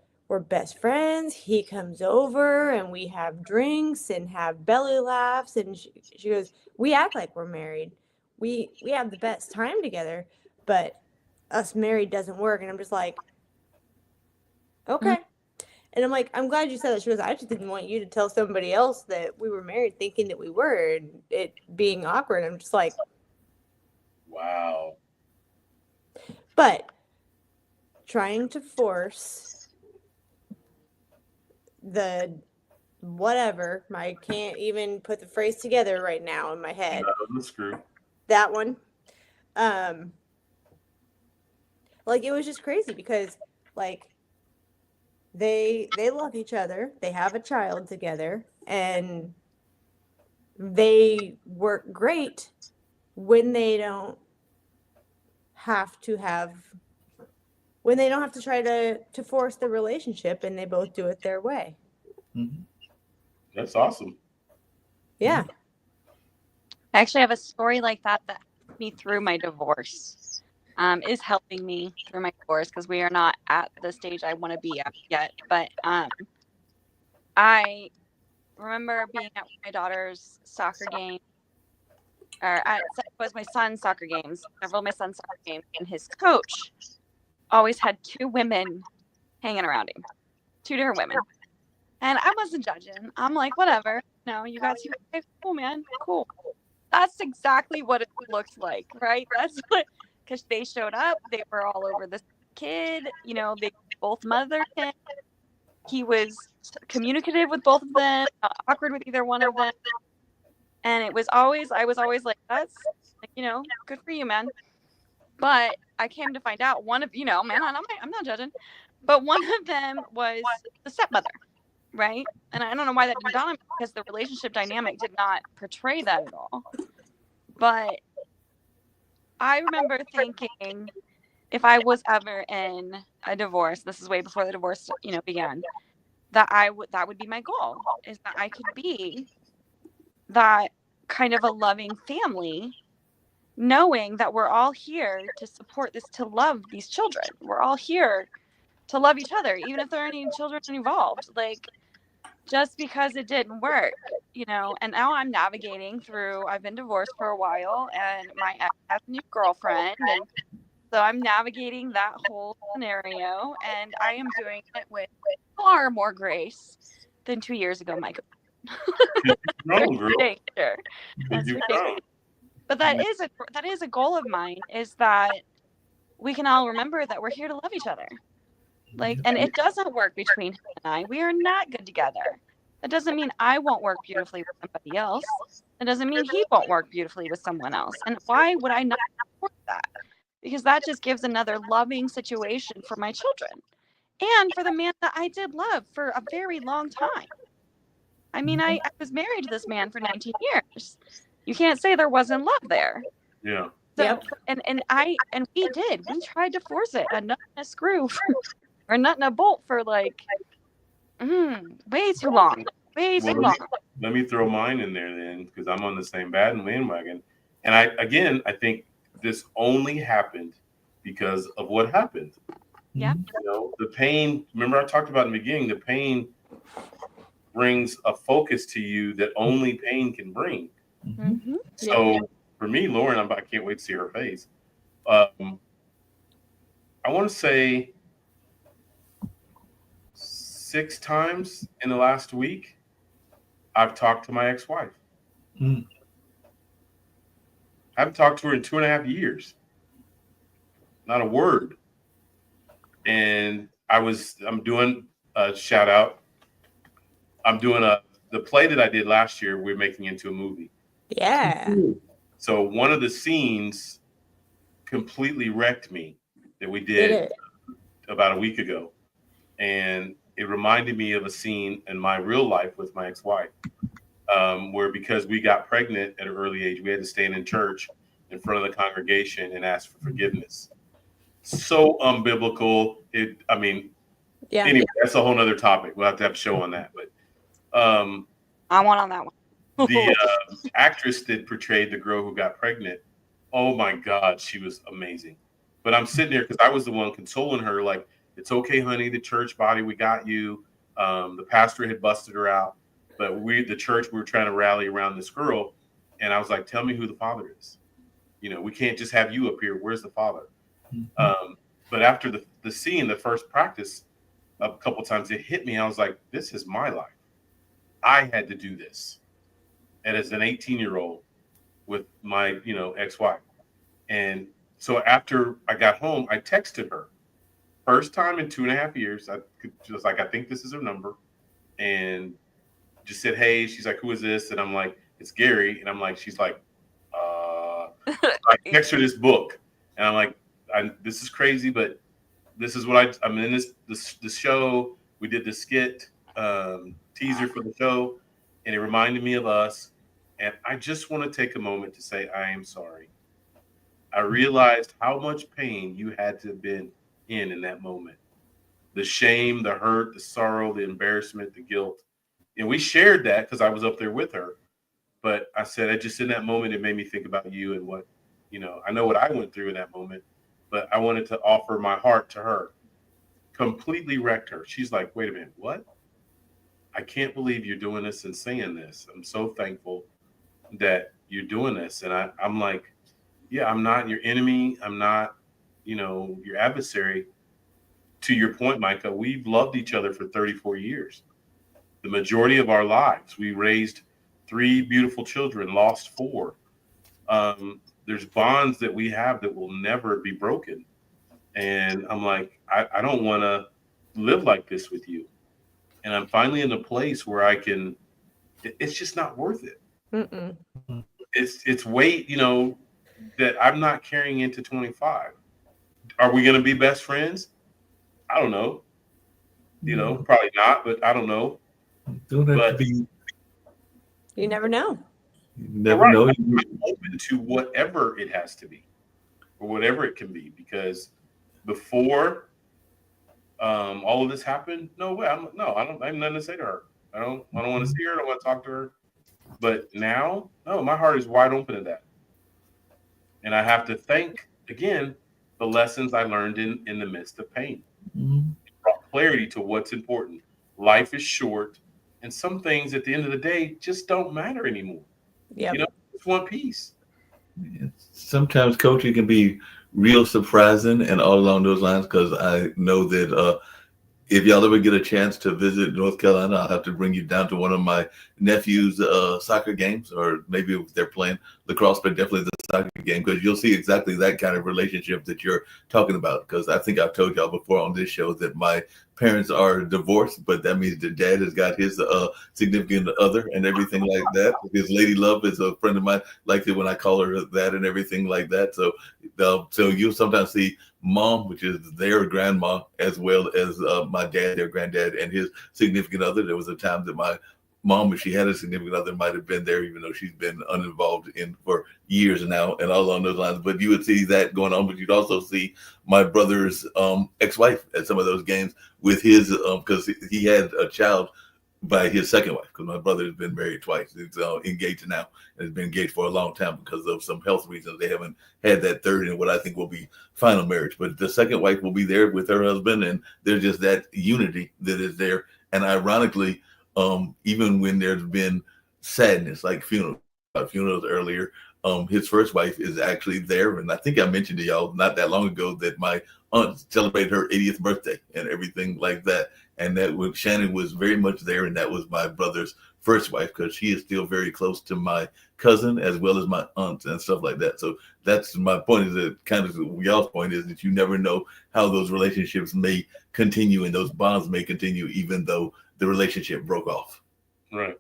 best friends. He comes over and we have drinks and have belly laughs. And she goes, we act like we're married. We have the best time together, but us married doesn't work. And I'm just like, okay. And I'm like, I'm glad you said that. She goes, I just didn't want you to tell somebody else that we were married thinking that we were, and it being awkward. I'm just like, Wow. but trying to force the whatever, I can't even put the phrase together right now in my head. No, screw. That one. Like, it was just crazy because, like, they love each other. They have a child together, and they work great when they don't have to try to force the relationship, and they both do it their way. Mm-hmm. That's awesome. Yeah. I actually have a story like that helped me through my divorce. Is helping me through my divorce because we are not at the stage I want to be at yet. But I remember being at my daughter's soccer game, it was my son's soccer games, several of my son's soccer games, and his coach always had two women hanging around him, two different women. And I wasn't judging. I'm like, whatever. No, you got two. Okay, cool, man. Cool. That's exactly what it looked like, right? That's what, because they showed up. They were all over this kid. You know, they both mothered him. He was communicative with both of them, not awkward with either one of them. And I was always like, that's, like, you know, good for you, man. But I came to find out one of, you know, man, I'm not judging, but one of them was the stepmother, right? And I don't know why that didn't dawn on me because the relationship dynamic did not portray that at all. But I remember thinking, if I was ever in a divorce, this is way before the divorce, you know, began, that would be my goal, is that I could be that kind of a loving family, knowing that we're all here to support this, to love these children. We're all here to love each other, even if there aren't any children involved. Like, just because it didn't work, you know. And now I'm navigating through, I've been divorced for a while, and my ex has a new girlfriend, and so I'm navigating that whole scenario, and I am doing it with far more grace than 2 years ago, Michael. Wrong, girl. Danger. That's You're ridiculous. wrong. But that is a goal of mine, is that we can all remember that we're here to love each other. Like, and it doesn't work between him and I. We are not good together. That doesn't mean I won't work beautifully with somebody else. That doesn't mean he won't work beautifully with someone else. And why would I not support that? Because that just gives another loving situation for my children and for the man that I did love for a very long time. I mean, I was married to this man for 19 years. You can't say there wasn't love there. Yeah. So, Yep. and we tried to force it, a nut and a screw or a nut and a bolt for like Way too long. Way too Well, long. let me throw mine in there then, because I'm on the same bandwagon. And I think this only happened because of what happened. Yeah. You know, the pain. Remember, I talked about in the beginning. The pain brings a focus to you that only pain can bring. Mm-hmm. So for me, Lauren, I can't wait to see her face. I want to say 6 times in the last week, I've talked to my ex-wife. Mm. I haven't talked to her in 2.5 years. Not a word. And I'm doing a shout out. I'm doing the play that I did last year, we're making into a movie. Yeah. So one of the scenes completely wrecked me that we Did did it? about a week ago. And it reminded me of a scene in my real life with my ex-wife, where because we got pregnant at an early age, we had to stand in church in front of the congregation and ask for forgiveness. So unbiblical. Yeah. Anyway, that's a whole other topic. We'll have to have a show on that. But I want on that one. the actress that portrayed the girl who got pregnant, oh my God, she was amazing. But I'm sitting there because I was the one consoling her, like, it's okay, honey, the church body, we got you. The pastor had busted her out, but the church, we were trying to rally around this girl. And I was like, tell me who the father is. You know, we can't just have you up here. Where's the father? But after the scene, the first practice, a couple times, it hit me. I was like, this is my life. I had to do this. And as an 18-year-old with my, ex-wife. And so after I got home, I texted her. First time in 2.5 years. She was like, I think this is her number. And just said, hey, she's like, who is this? And I'm like, it's Gary. And I'm like, she's like, I text her this book. And I'm like, this is crazy, but this is what I'm in this show. We did the skit teaser for the show, and it reminded me of us. And I just want to take a moment to say I am sorry. I realized how much pain you had to have been in that moment. The shame, the hurt, the sorrow, the embarrassment, the guilt. And we shared that because I was up there with her. But I said, I just in that moment, it made me think about you and what, I know what I went through in that moment, but I wanted to offer my heart to her. Completely wrecked her. She's like, wait a minute, what? I can't believe you're doing this and saying this. I'm so thankful that you're doing this. And I'm like, yeah, I'm not your enemy. I'm not, your adversary. To your point, Micah, we've loved each other for 34 years. The majority of our lives, we raised 3 beautiful children, lost 4. There's bonds that we have that will never be broken. And I'm like, I don't want to live like this with you. And I'm finally in a place where it's just not worth it. Mm-mm. It's weight, that I'm not carrying into 25. Are we going to be best friends? I don't know. Probably not, but I don't know. Don't have to be. You never know. You never know. I'm open to whatever it has to be, or whatever it can be, because before all of this happened, no way. I have nothing to say to her. I don't want to see her. I don't want to talk to her. But now, no, my heart is wide open to that. And I have to thank, again, the lessons I learned in the midst of pain. Mm-hmm. It brought clarity to what's important. Life is short, and some things at the end of the day just don't matter anymore. Yeah. It's one piece. Sometimes coaching can be real surprising and all along those lines, because I know that if y'all ever get a chance to visit North Carolina, I'll have to bring you down to one of my nephew's soccer games, or maybe if they're playing lacrosse, but definitely the soccer game, because you'll see exactly that kind of relationship that you're talking about. Because I think I've told y'all before on this show that my parents are divorced, but that means the dad has got his significant other and everything like that. His lady love is a friend of mine, likes it when I call her that and everything like that. So you'll sometimes see mom, which is their grandma, as well as my dad, their granddad, and his significant other. There was a time that mom, if she had a significant other, might have been there, even though she's been uninvolved in for years now, and all along those lines. But you would see that going on, but you'd also see my brother's ex-wife at some of those games with his, because he had a child by his second wife, because my brother has been married twice. He's engaged now and has been engaged for a long time because of some health reasons. They haven't had that third and what I think will be final marriage. But the second wife will be there with her husband, and there's just that unity that is there. And ironically, even when there's been sadness, like funerals earlier, his first wife is actually there. And I think I mentioned to y'all not that long ago that my aunt celebrated her 80th birthday and everything like that. And that was, Shannon was very much there, and that was my brother's first wife, because she is still very close to my cousin as well as my aunt and stuff like that. So that's my point, is that kind of y'all's point is that you never know how those relationships may continue and those bonds may continue even though the relationship broke off. Right.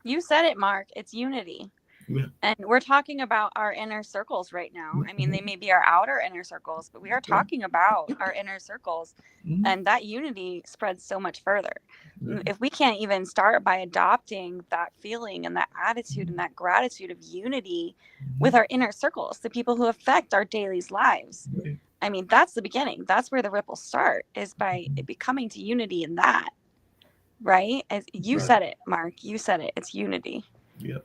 You said it, Mark. It's unity. Yeah. And we're talking about our inner circles right now. I mean, they may be our outer inner circles, but we are talking about our inner circles. Mhm. And that unity spreads so much further. Yeah. If we can't even start by adopting that feeling and that attitude and that gratitude of unity with our inner circles, the people who affect our daily lives, I mean, that's the beginning. That's where the ripples start, is by becoming to unity in that. Right? As you Right. said it, Mark. You said it. It's unity. Yeah.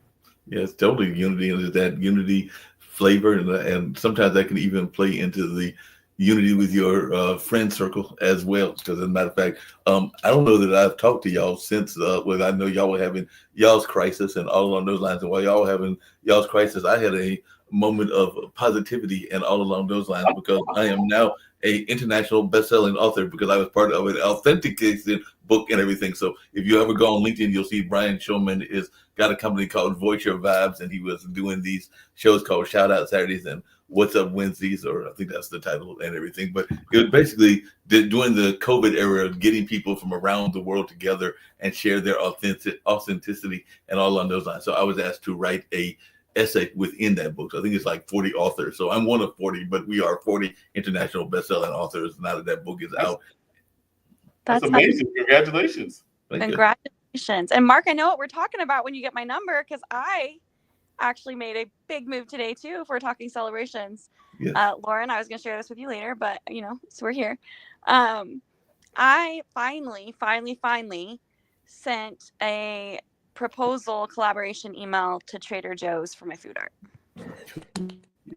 Yeah, it's totally unity, and that unity flavor, and sometimes that can even play into the unity with your friend circle as well. Because as a matter of fact, I don't know that I've talked to y'all since well, I know y'all were having y'all's crisis and all along those lines. And while y'all were having y'all's crisis, I had a moment of positivity and all along those lines, because I am now a international best-selling author because I was part of an authenticated book and everything. So if you ever go on LinkedIn, you'll see Brian Shulman is got a company called Voice Your Vibes, and he was doing these shows called Shout Out Saturdays and What's Up Wednesdays, or I think that's the title and everything. But it was basically during the COVID era, getting people from around the world together and share their authenticity and all on those lines. So I was asked to write a essay within that book. So I think it's like 40 authors. So I'm one of 40, but we are 40 international best-selling authors now that that book is out. That's amazing. Congratulations. Congratulations. And Mark, I know what we're talking about when you get my number, because I actually made a big move today too, if we're talking celebrations. Yes. Lauren, I was going to share this with you later, but so we're here. I finally sent a proposal collaboration email to Trader Joe's for my food art.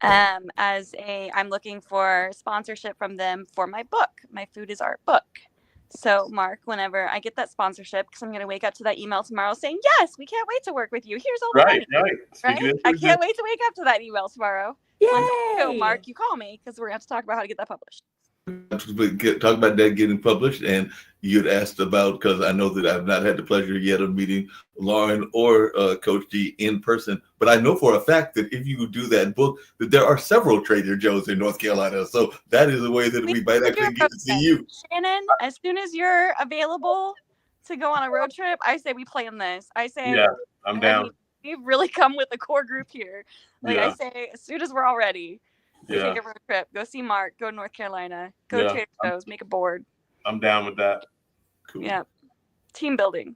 I'm looking for sponsorship from them for my book, my Food is Art book. So Mark, whenever I get that sponsorship, because I'm going to wake up to that email tomorrow saying, yes, we can't wait to work with you. Here's all the money. Right? I can't wait to wake up to that email tomorrow. Yay! Mark, you call me, because we're going to have to talk about how to get that published. Talk about that getting published, and you'd asked about, because I know that I've not had the pleasure yet of meeting Lauren or Coach G in person, but I know for a fact that if you do that book, that there are several Trader Joe's in North Carolina. So that is a way that we might actually get to see you. Shannon, as soon as you're available to go on a road trip, I say we plan this. I say, yeah, I'm down. We've really come with a core group here. I say, as soon as we're all ready, we take a road trip, go see Mark, go to North Carolina, go to Trader Joe's, make a board. I'm down with that. Cool. Yeah. Team building.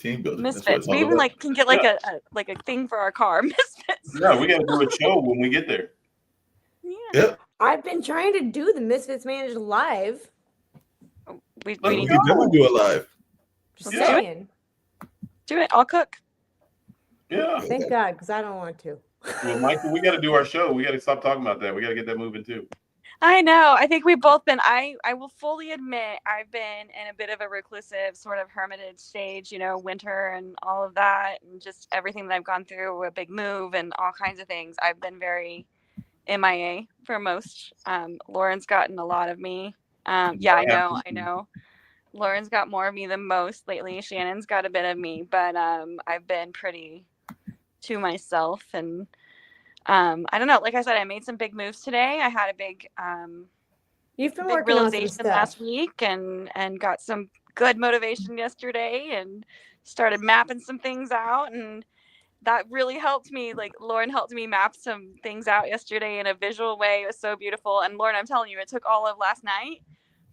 Misfits. We even can get a thing for our car. Misfits. Yeah, we got to do a show when we get there. Yeah. I've been trying to do the Misfits Managed live. We need to do it live. Just saying. Do it. I'll cook. Yeah. Thank God, because I don't want to. Well, Michael, we got to do our show. We got to stop talking about that. We got to get that moving too. I know. I think we've both been. I will fully admit I've been in a bit of a reclusive sort of hermitage stage, winter and all of that, and just everything that I've gone through, a big move and all kinds of things. I've been very MIA for most. Lauren's gotten a lot of me. I know. Lauren's got more of me than most lately. Shannon's got a bit of me, but I've been pretty to myself, and I don't know. Like I said, I made some big moves today. I had a big You've been big working realization on some last week, and got some good motivation yesterday, and started mapping some things out, and that really helped me. Like Lauren helped me map some things out yesterday in a visual way. It was so beautiful. And Lauren, I'm telling you, it took all of last night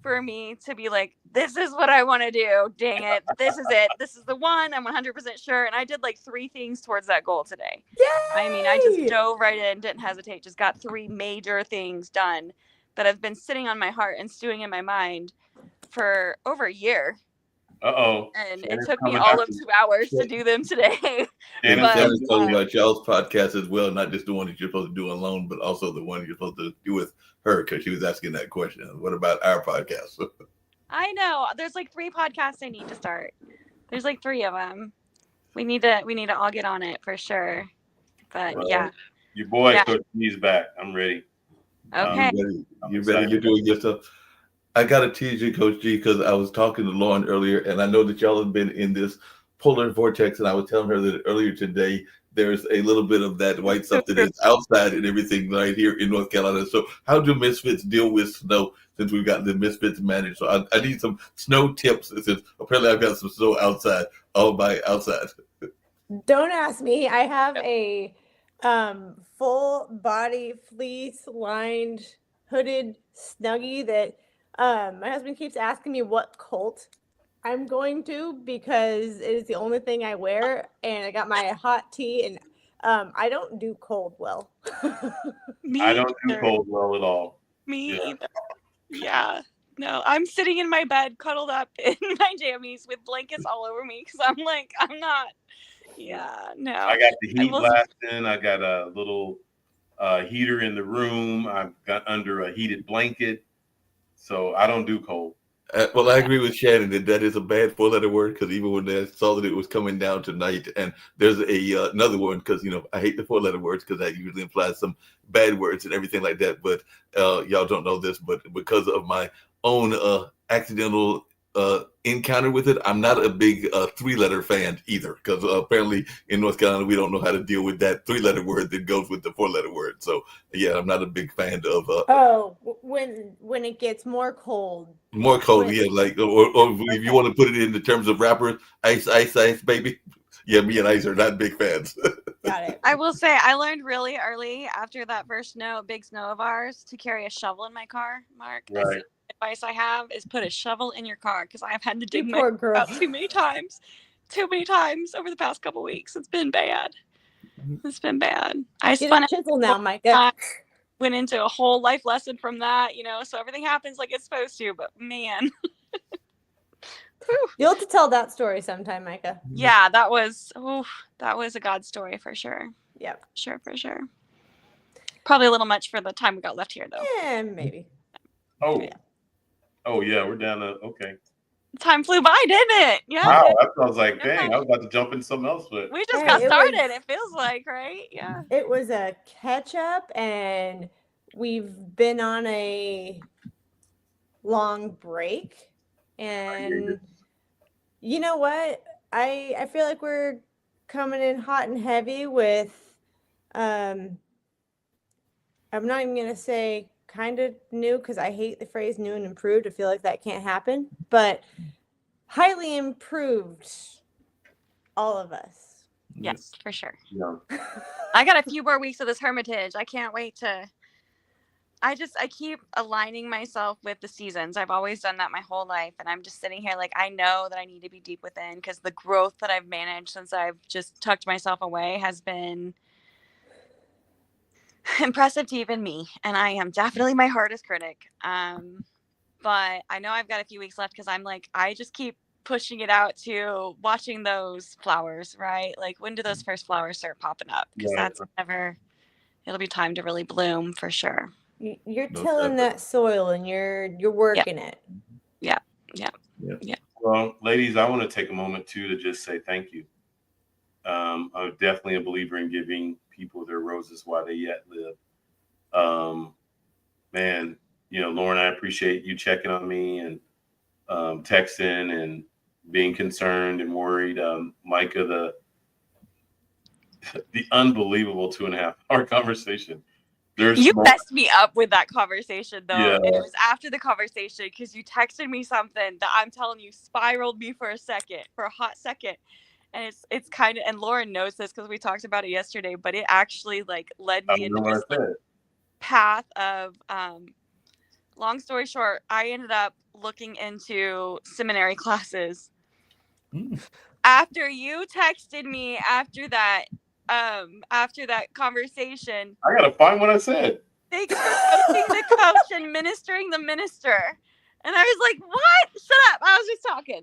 for me to be like, this is what I want to do. Dang it. This is it. This is the one. I'm 100% sure. And I did like 3 things towards that goal today. Yay! I mean, I just dove right in, didn't hesitate, just got 3 major things done that have been sitting on my heart and stewing in my mind for over a year. Uh-oh. And Shannon's it took me coming all after of you. 2 hours to do them today. And But, Shannon's talking about y'all's podcast as well, not just the one that you're supposed to do alone, but also the one you're supposed to do with her, because she was asking that question. What about our podcast? I know there's like 3 podcasts I need to start. There's like 3 of them. We need to all get on it for sure. But Well, yeah. Your boy, Yeah. Coach G's back. I'm ready. Okay. You ready? You're doing your stuff. I got to tease you, Coach G, because I was talking to Lauren earlier, and I know that y'all have been in this polar vortex, and I was telling her that earlier today there's a little bit of that white stuff that is outside and everything right here in North Carolina. So how do Misfits deal with snow since we've got the Misfits managed? So I need some snow tips since apparently I've got some snow outside, all by outside. Don't ask me. I have a full body fleece lined hooded snuggie that my husband keeps asking me what cult I'm going to because it is the only thing I wear, and I got my hot tea, and I don't do cold well. I don't do cold well at all. Me either. Yeah. No, I'm sitting in my bed, cuddled up in my jammies with blankets all over me because I'm like, I'm not. Yeah, no. I got the heat blasting. I got a little heater in the room. I've got under a heated blanket. So I don't do cold. Well, I agree with Shannon that is a bad 4-letter word, because even when I saw that it was coming down tonight, and there's another one, because I hate the 4-letter words because that usually implies some bad words and everything like that. But y'all don't know this, but because of my own accidental encounter with it, I'm not a big 3-letter fan either, because apparently in North Carolina we don't know how to deal with that 3-letter word that goes with the 4-letter word. So yeah, I'm not a big fan of when it gets more cold. More cold, yeah, like or if you want to put it in the terms of rappers, ice, baby. Yeah, me and Ice are not big fans. Got it. I will say I learned really early after that first big snow of ours, to carry a shovel in my car. Mark, Right. that's the advice I have, is put a shovel in your car, because I've had to dig my poor girl. out too many times over the past couple weeks. It's been bad. I Get spun a chisel now, Micah. Went into a whole life lesson from that, so everything happens like it's supposed to, but man. You'll have to tell that story sometime, Micah. Yeah, that was a God story for sure. Yep. For sure. Probably a little much for the time we got left here, though. Yeah, maybe. Oh. Yeah. Oh, yeah, we're down to, okay. Time flew by, didn't it? Yeah. Wow, I was like, dang, I was about to jump into something else. But we just got started, it feels like, right? Yeah. It was a catch-up, and we've been on a long break. And you know what? I feel like we're coming in hot and heavy with I'm not even gonna say kind of new, because I hate the phrase new and improved. I feel like that can't happen, but highly improved, all of us. Yes, for sure. Yeah. I got a few more weeks of this hermitage. I can't wait to. I keep aligning myself with the seasons. I've always done that my whole life. And I'm just sitting here like, I know that I need to be deep within, because the growth that I've managed since I've just tucked myself away has been impressive to even me. And I am definitely my hardest critic. But I know I've got a few weeks left, because I'm like, I just keep pushing it out to watching those flowers, right? Like, when do those first flowers start popping up? Because that's never, it'll be time to really bloom for sure. You're tilling that soil, and you're working it. Yeah. Well, ladies, I want to take a moment too to just say thank you. I'm definitely a believer in giving people their roses while they yet live. Man, Lauren, I appreciate you checking on me and texting and being concerned and worried. Micah, the unbelievable 2.5-hour conversation. You messed me up with that conversation, though. Yeah. And it was after the conversation, because you texted me something that, I'm telling you, spiraled me for a hot second. And it's kind of, and Lauren knows this because we talked about it yesterday, but it actually led me into this path of, long story short, I ended up looking into seminary classes. Mm. After you texted me after that conversation, I gotta find what I said. thanks for coaching the coach and ministering the minister. And I was like, what? Shut up. I was just talking.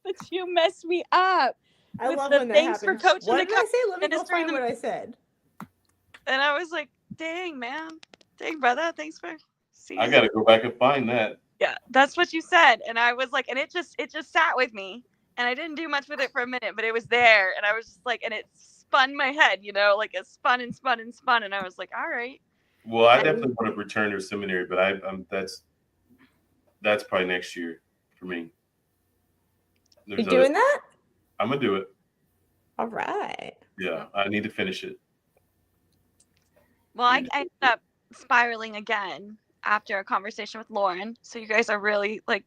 But you messed me up. I with love the when that thanks for happens. coaching What the did I say? Let me go ministering find the- what I said. And I was like, dang, man. Dang, brother. Thanks for seeing. I gotta go back and find that. Yeah, that's what you said. And I was like, and it just sat with me. And I didn't do much with it for a minute, but it was there. And I was just like, and it spun my head, like it spun and spun and spun. And I was like, all right. Well, I definitely want to return to seminary, but I'm that's probably next year for me. You doing that? I'm gonna do it. All right. Yeah, I need to finish it. Well, I ended up spiraling again after a conversation with Lauren. So you guys are really like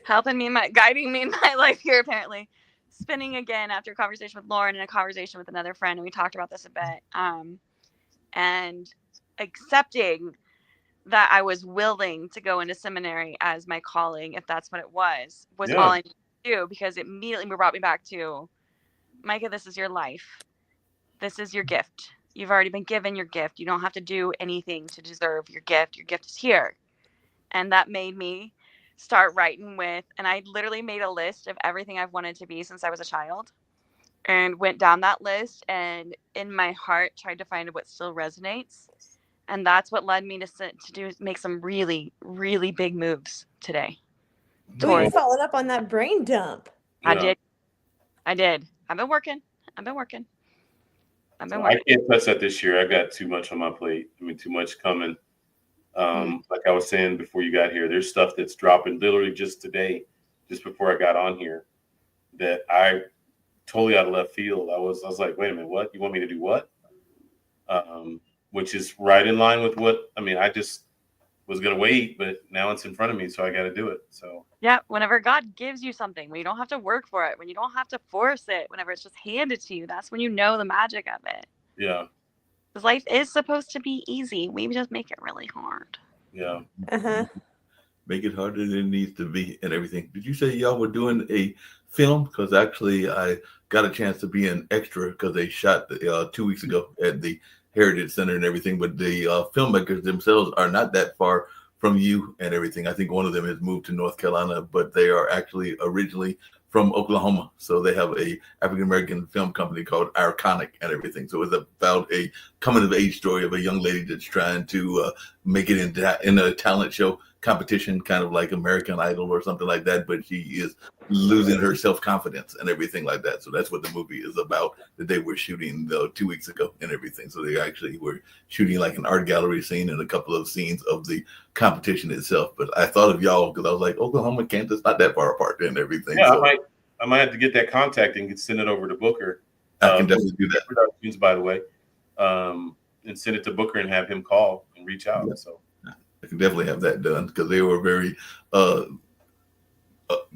helping me, guiding me in my life here, apparently. Spinning again after a conversation with Lauren and a conversation with another friend. And we talked about this a bit. And accepting that I was willing to go into seminary as my calling, if that's what it was Yeah. all I needed to do, because it immediately brought me back to, Micah, this is your life. This is your gift. You've already been given your gift. You don't have to do anything to deserve your gift. Your gift is here. And that made me start writing and I literally made a list of everything I've wanted to be since I was a child, and went down that list, and in my heart tried to find what still resonates. And that's what led me to make some really, really big moves today. Oh, you followed up on that brain dump. I did. I've been working. I can't touch that this year. I got too much on my plate. I mean, too much coming. Like I was saying before you got here, there's stuff that's dropping literally just today, just before I got on here, that I totally out of left field. I was like, wait a minute, what? You want me to do what? Which is right in line with what, I mean, I just was going to wait, but now it's in front of me, so I got to do it. So yeah, whenever God gives you something, when you don't have to work for it, when you don't have to force it, whenever it's just handed to you, that's when you know the magic of it. Yeah. Because life is supposed to be easy. We just make it really hard. Yeah. Uh-huh. Make it harder than it needs to be and everything. Did you say y'all were doing a film? Because actually I got a chance to be an extra because they shot 2 weeks ago at the Heritage Center and everything, but the filmmakers themselves are not that far from you and everything. I think one of them has moved to North Carolina, but they are actually originally from Oklahoma. So they have a African-American film company called Arconic and everything. So it's about a coming of age story of a young lady that's trying to make it in a talent show competition, kind of like American Idol or something like that, but she is losing her self-confidence and everything like that. So that's what the movie is about, that they were shooting 2 weeks ago and everything. So they actually were shooting like an art gallery scene and a couple of scenes of the competition itself. But I thought of y'all because I was like, Oklahoma, Kansas, not that far apart and everything. Yeah, so I might have to get that contact and send it over to Booker. I can definitely do that. Productions, by the way, and send it to Booker and have him call and reach out. Yeah. So I can definitely have that done because they were very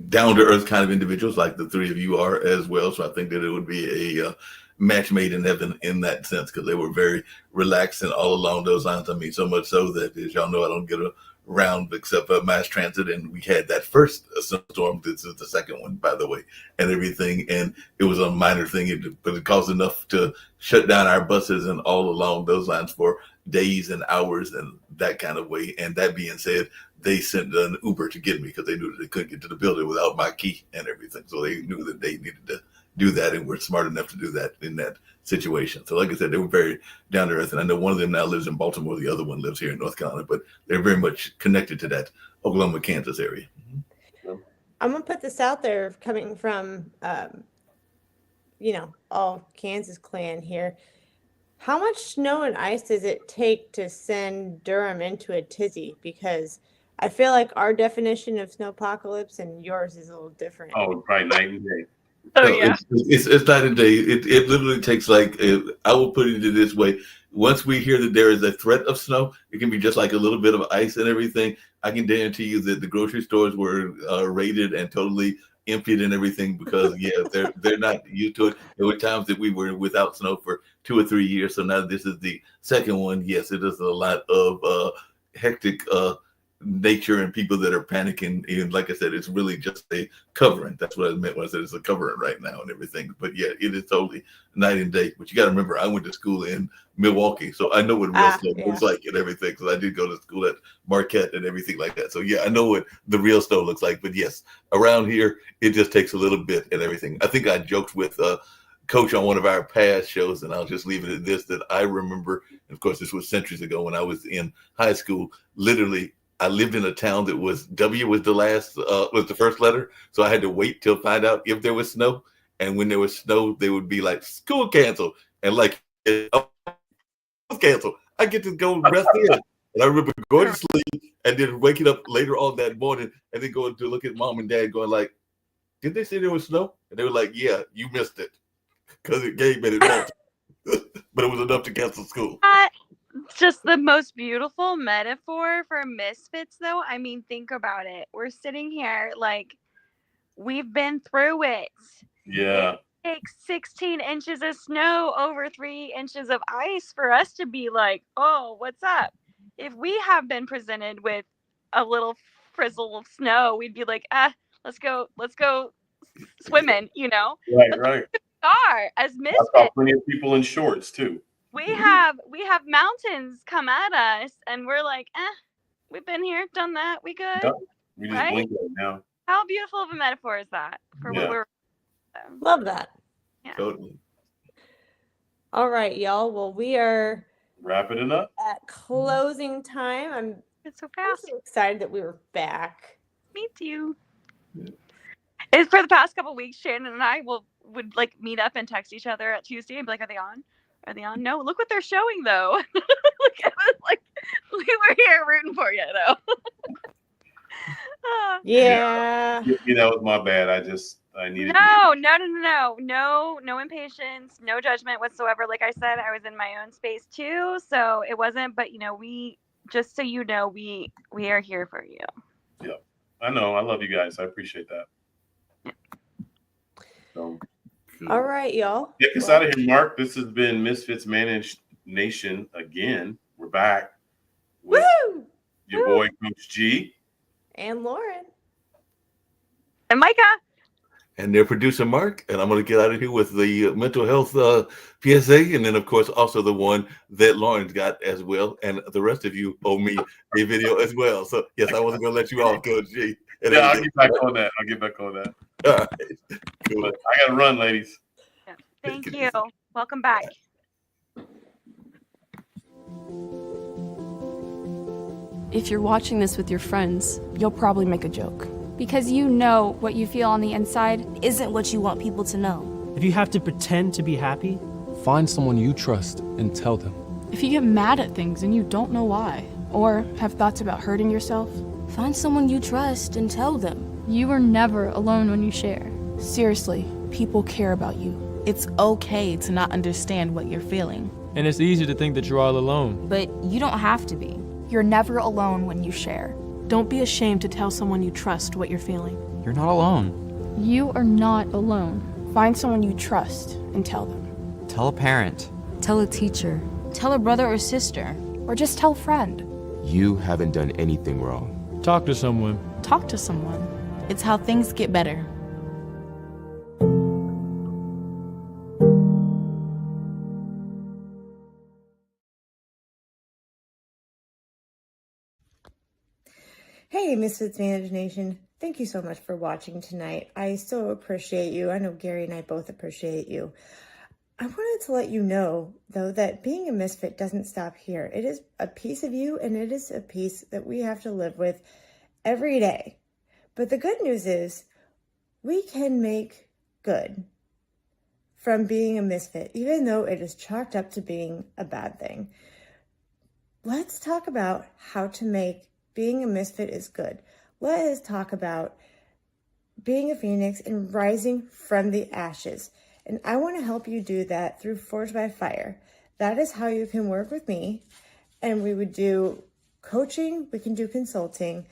down to earth kind of individuals, like the three of you are as well. So I think that it would be a match made in heaven in that sense, because they were very relaxed and all along those lines. I mean, so much so that, as y'all know, I don't get around except for mass transit, and we had that first storm. This is the second one, by the way, and everything. And it was a minor thing, but it caused enough to shut down our buses and all along those lines for days and hours and that kind of way. And that being said, they sent an Uber to get me because they knew that they couldn't get to the building without my key and everything. So they knew that they needed to do that, and were smart enough to do that in that situation. So like I said, they were very down to earth. And I know one of them now lives in Baltimore. The other one lives here in North Carolina, but they're very much connected to that Oklahoma, Kansas area. I'm going to put this out there coming from, all Kansas clan here. How much snow and ice does it take to send Durham into a tizzy? Because I feel like our definition of snowpocalypse and yours is a little different. Oh, probably night and day. Oh, No, yeah. it's night and day. It literally takes I will put it this way. Once we hear that there is a threat of snow, it can be just like a little bit of ice and everything. I can guarantee you that the grocery stores were raided and totally emptied and everything, because they're not used to it. There were times that we were without snow for 2 or 3 years. So now this is the second one. Yes, it is a lot of hectic nature and people that are panicking. And like I said, it's really just a covering. That's what I meant when I said it's a covering right now and everything. But yeah, it is totally night and day. But you got to remember, I went to school in Milwaukee, so I know what real snow looks like and everything. Because I did go to school at Marquette and everything like that. So yeah, I know what the real snow looks like. But yes, around here, it just takes a little bit and everything. I think I joked with Coach on one of our past shows, and I'll just leave it at this, that I remember, of course, this was centuries ago when I was in high school, literally, I lived in a town that was W was was the first letter. So I had to wait till find out if there was snow. And when there was snow, they would be like, school canceled. And like, oh, canceled. I get to go rest in. And I remember going to sleep and then waking up later on that morning and then going to look at mom and dad going like, did they say there was snow? And they were like, yeah, you missed it. Because it came and it won't. But it was enough to cancel school. Just the most beautiful metaphor for Misfits, though. I mean, think about it. We're sitting here like we've been through it. Yeah. It takes 16 inches of snow over 3 inches of ice for us to be like, oh, what's up? If we have been presented with a little frizzle of snow, we'd be like, let's go swimming, you know? Right. Are as I saw Misfits. plenty of people in shorts too. We have mountains come at us, and we're like, we've been here, done that, we good. Yep. We just right? blink right now. How beautiful of a metaphor is that for what we're? Love that. Yeah. Totally. All right, y'all. Well, we are wrapping it up at closing time. It's so I'm fast. so excited that we were back. Me too. It's for the past couple of weeks, Shannon and I would like meet up and text each other at Tuesday and be like, "Are they on? Are they on? No, look what they're showing though." Look, it was like we were here rooting for you though. Yeah. That was my bad. I needed No impatience, no judgment whatsoever. Like I said, I was in my own space too, so it wasn't. But we just so you know, we are here for you. Yeah, I know. I love you guys. I appreciate that. So, all right, y'all. Get us out of here, Mark. This has been Misfits Managed Nation again. We're back with your boy Coach G and Lauren and Micah. And their producer, Mark. And I'm going to get out of here with the mental health PSA. And then, of course, also the one that Lauren's got as well. And the rest of you owe me a video as well. So, yes, I wasn't going to let you off, Coach G. Yeah, I'll get back on that. All right. Cool. But I got to run, ladies. Yeah. Thank you. Welcome back. If you're watching this with your friends, you'll probably make a joke. Because you know what you feel on the inside isn't what you want people to know. If you have to pretend to be happy, find someone you trust and tell them. If you get mad at things and you don't know why, or have thoughts about hurting yourself, find someone you trust and tell them. You are never alone when you share. Seriously, people care about you. It's okay to not understand what you're feeling. And it's easy to think that you're all alone. But you don't have to be. You're never alone when you share. Don't be ashamed to tell someone you trust what you're feeling. You're not alone. You are not alone. Find someone you trust and tell them. Tell a parent. Tell a teacher. Tell a brother or sister. Or just tell a friend. You haven't done anything wrong. Talk to someone. Talk to someone. It's how things get better. Hey, Misfits Managed Nation. Thank you so much for watching tonight. I so appreciate you. I know Gary and I both appreciate you. I wanted to let you know, though, that being a misfit doesn't stop here. It is a piece of you, and it is a piece that we have to live with every day. But the good news is we can make good from being a misfit, even though it is chalked up to being a bad thing. Let's talk about how to make being a misfit is good. Let us talk about being a phoenix and rising from the ashes. And I want to help you do that through Forged by Fire. That is how you can work with me. And we would do coaching, we can do consulting,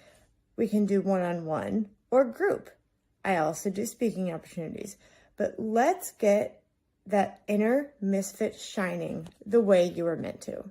we can do one-on-one or group. I also do speaking opportunities. But let's get that inner misfit shining the way you were meant to.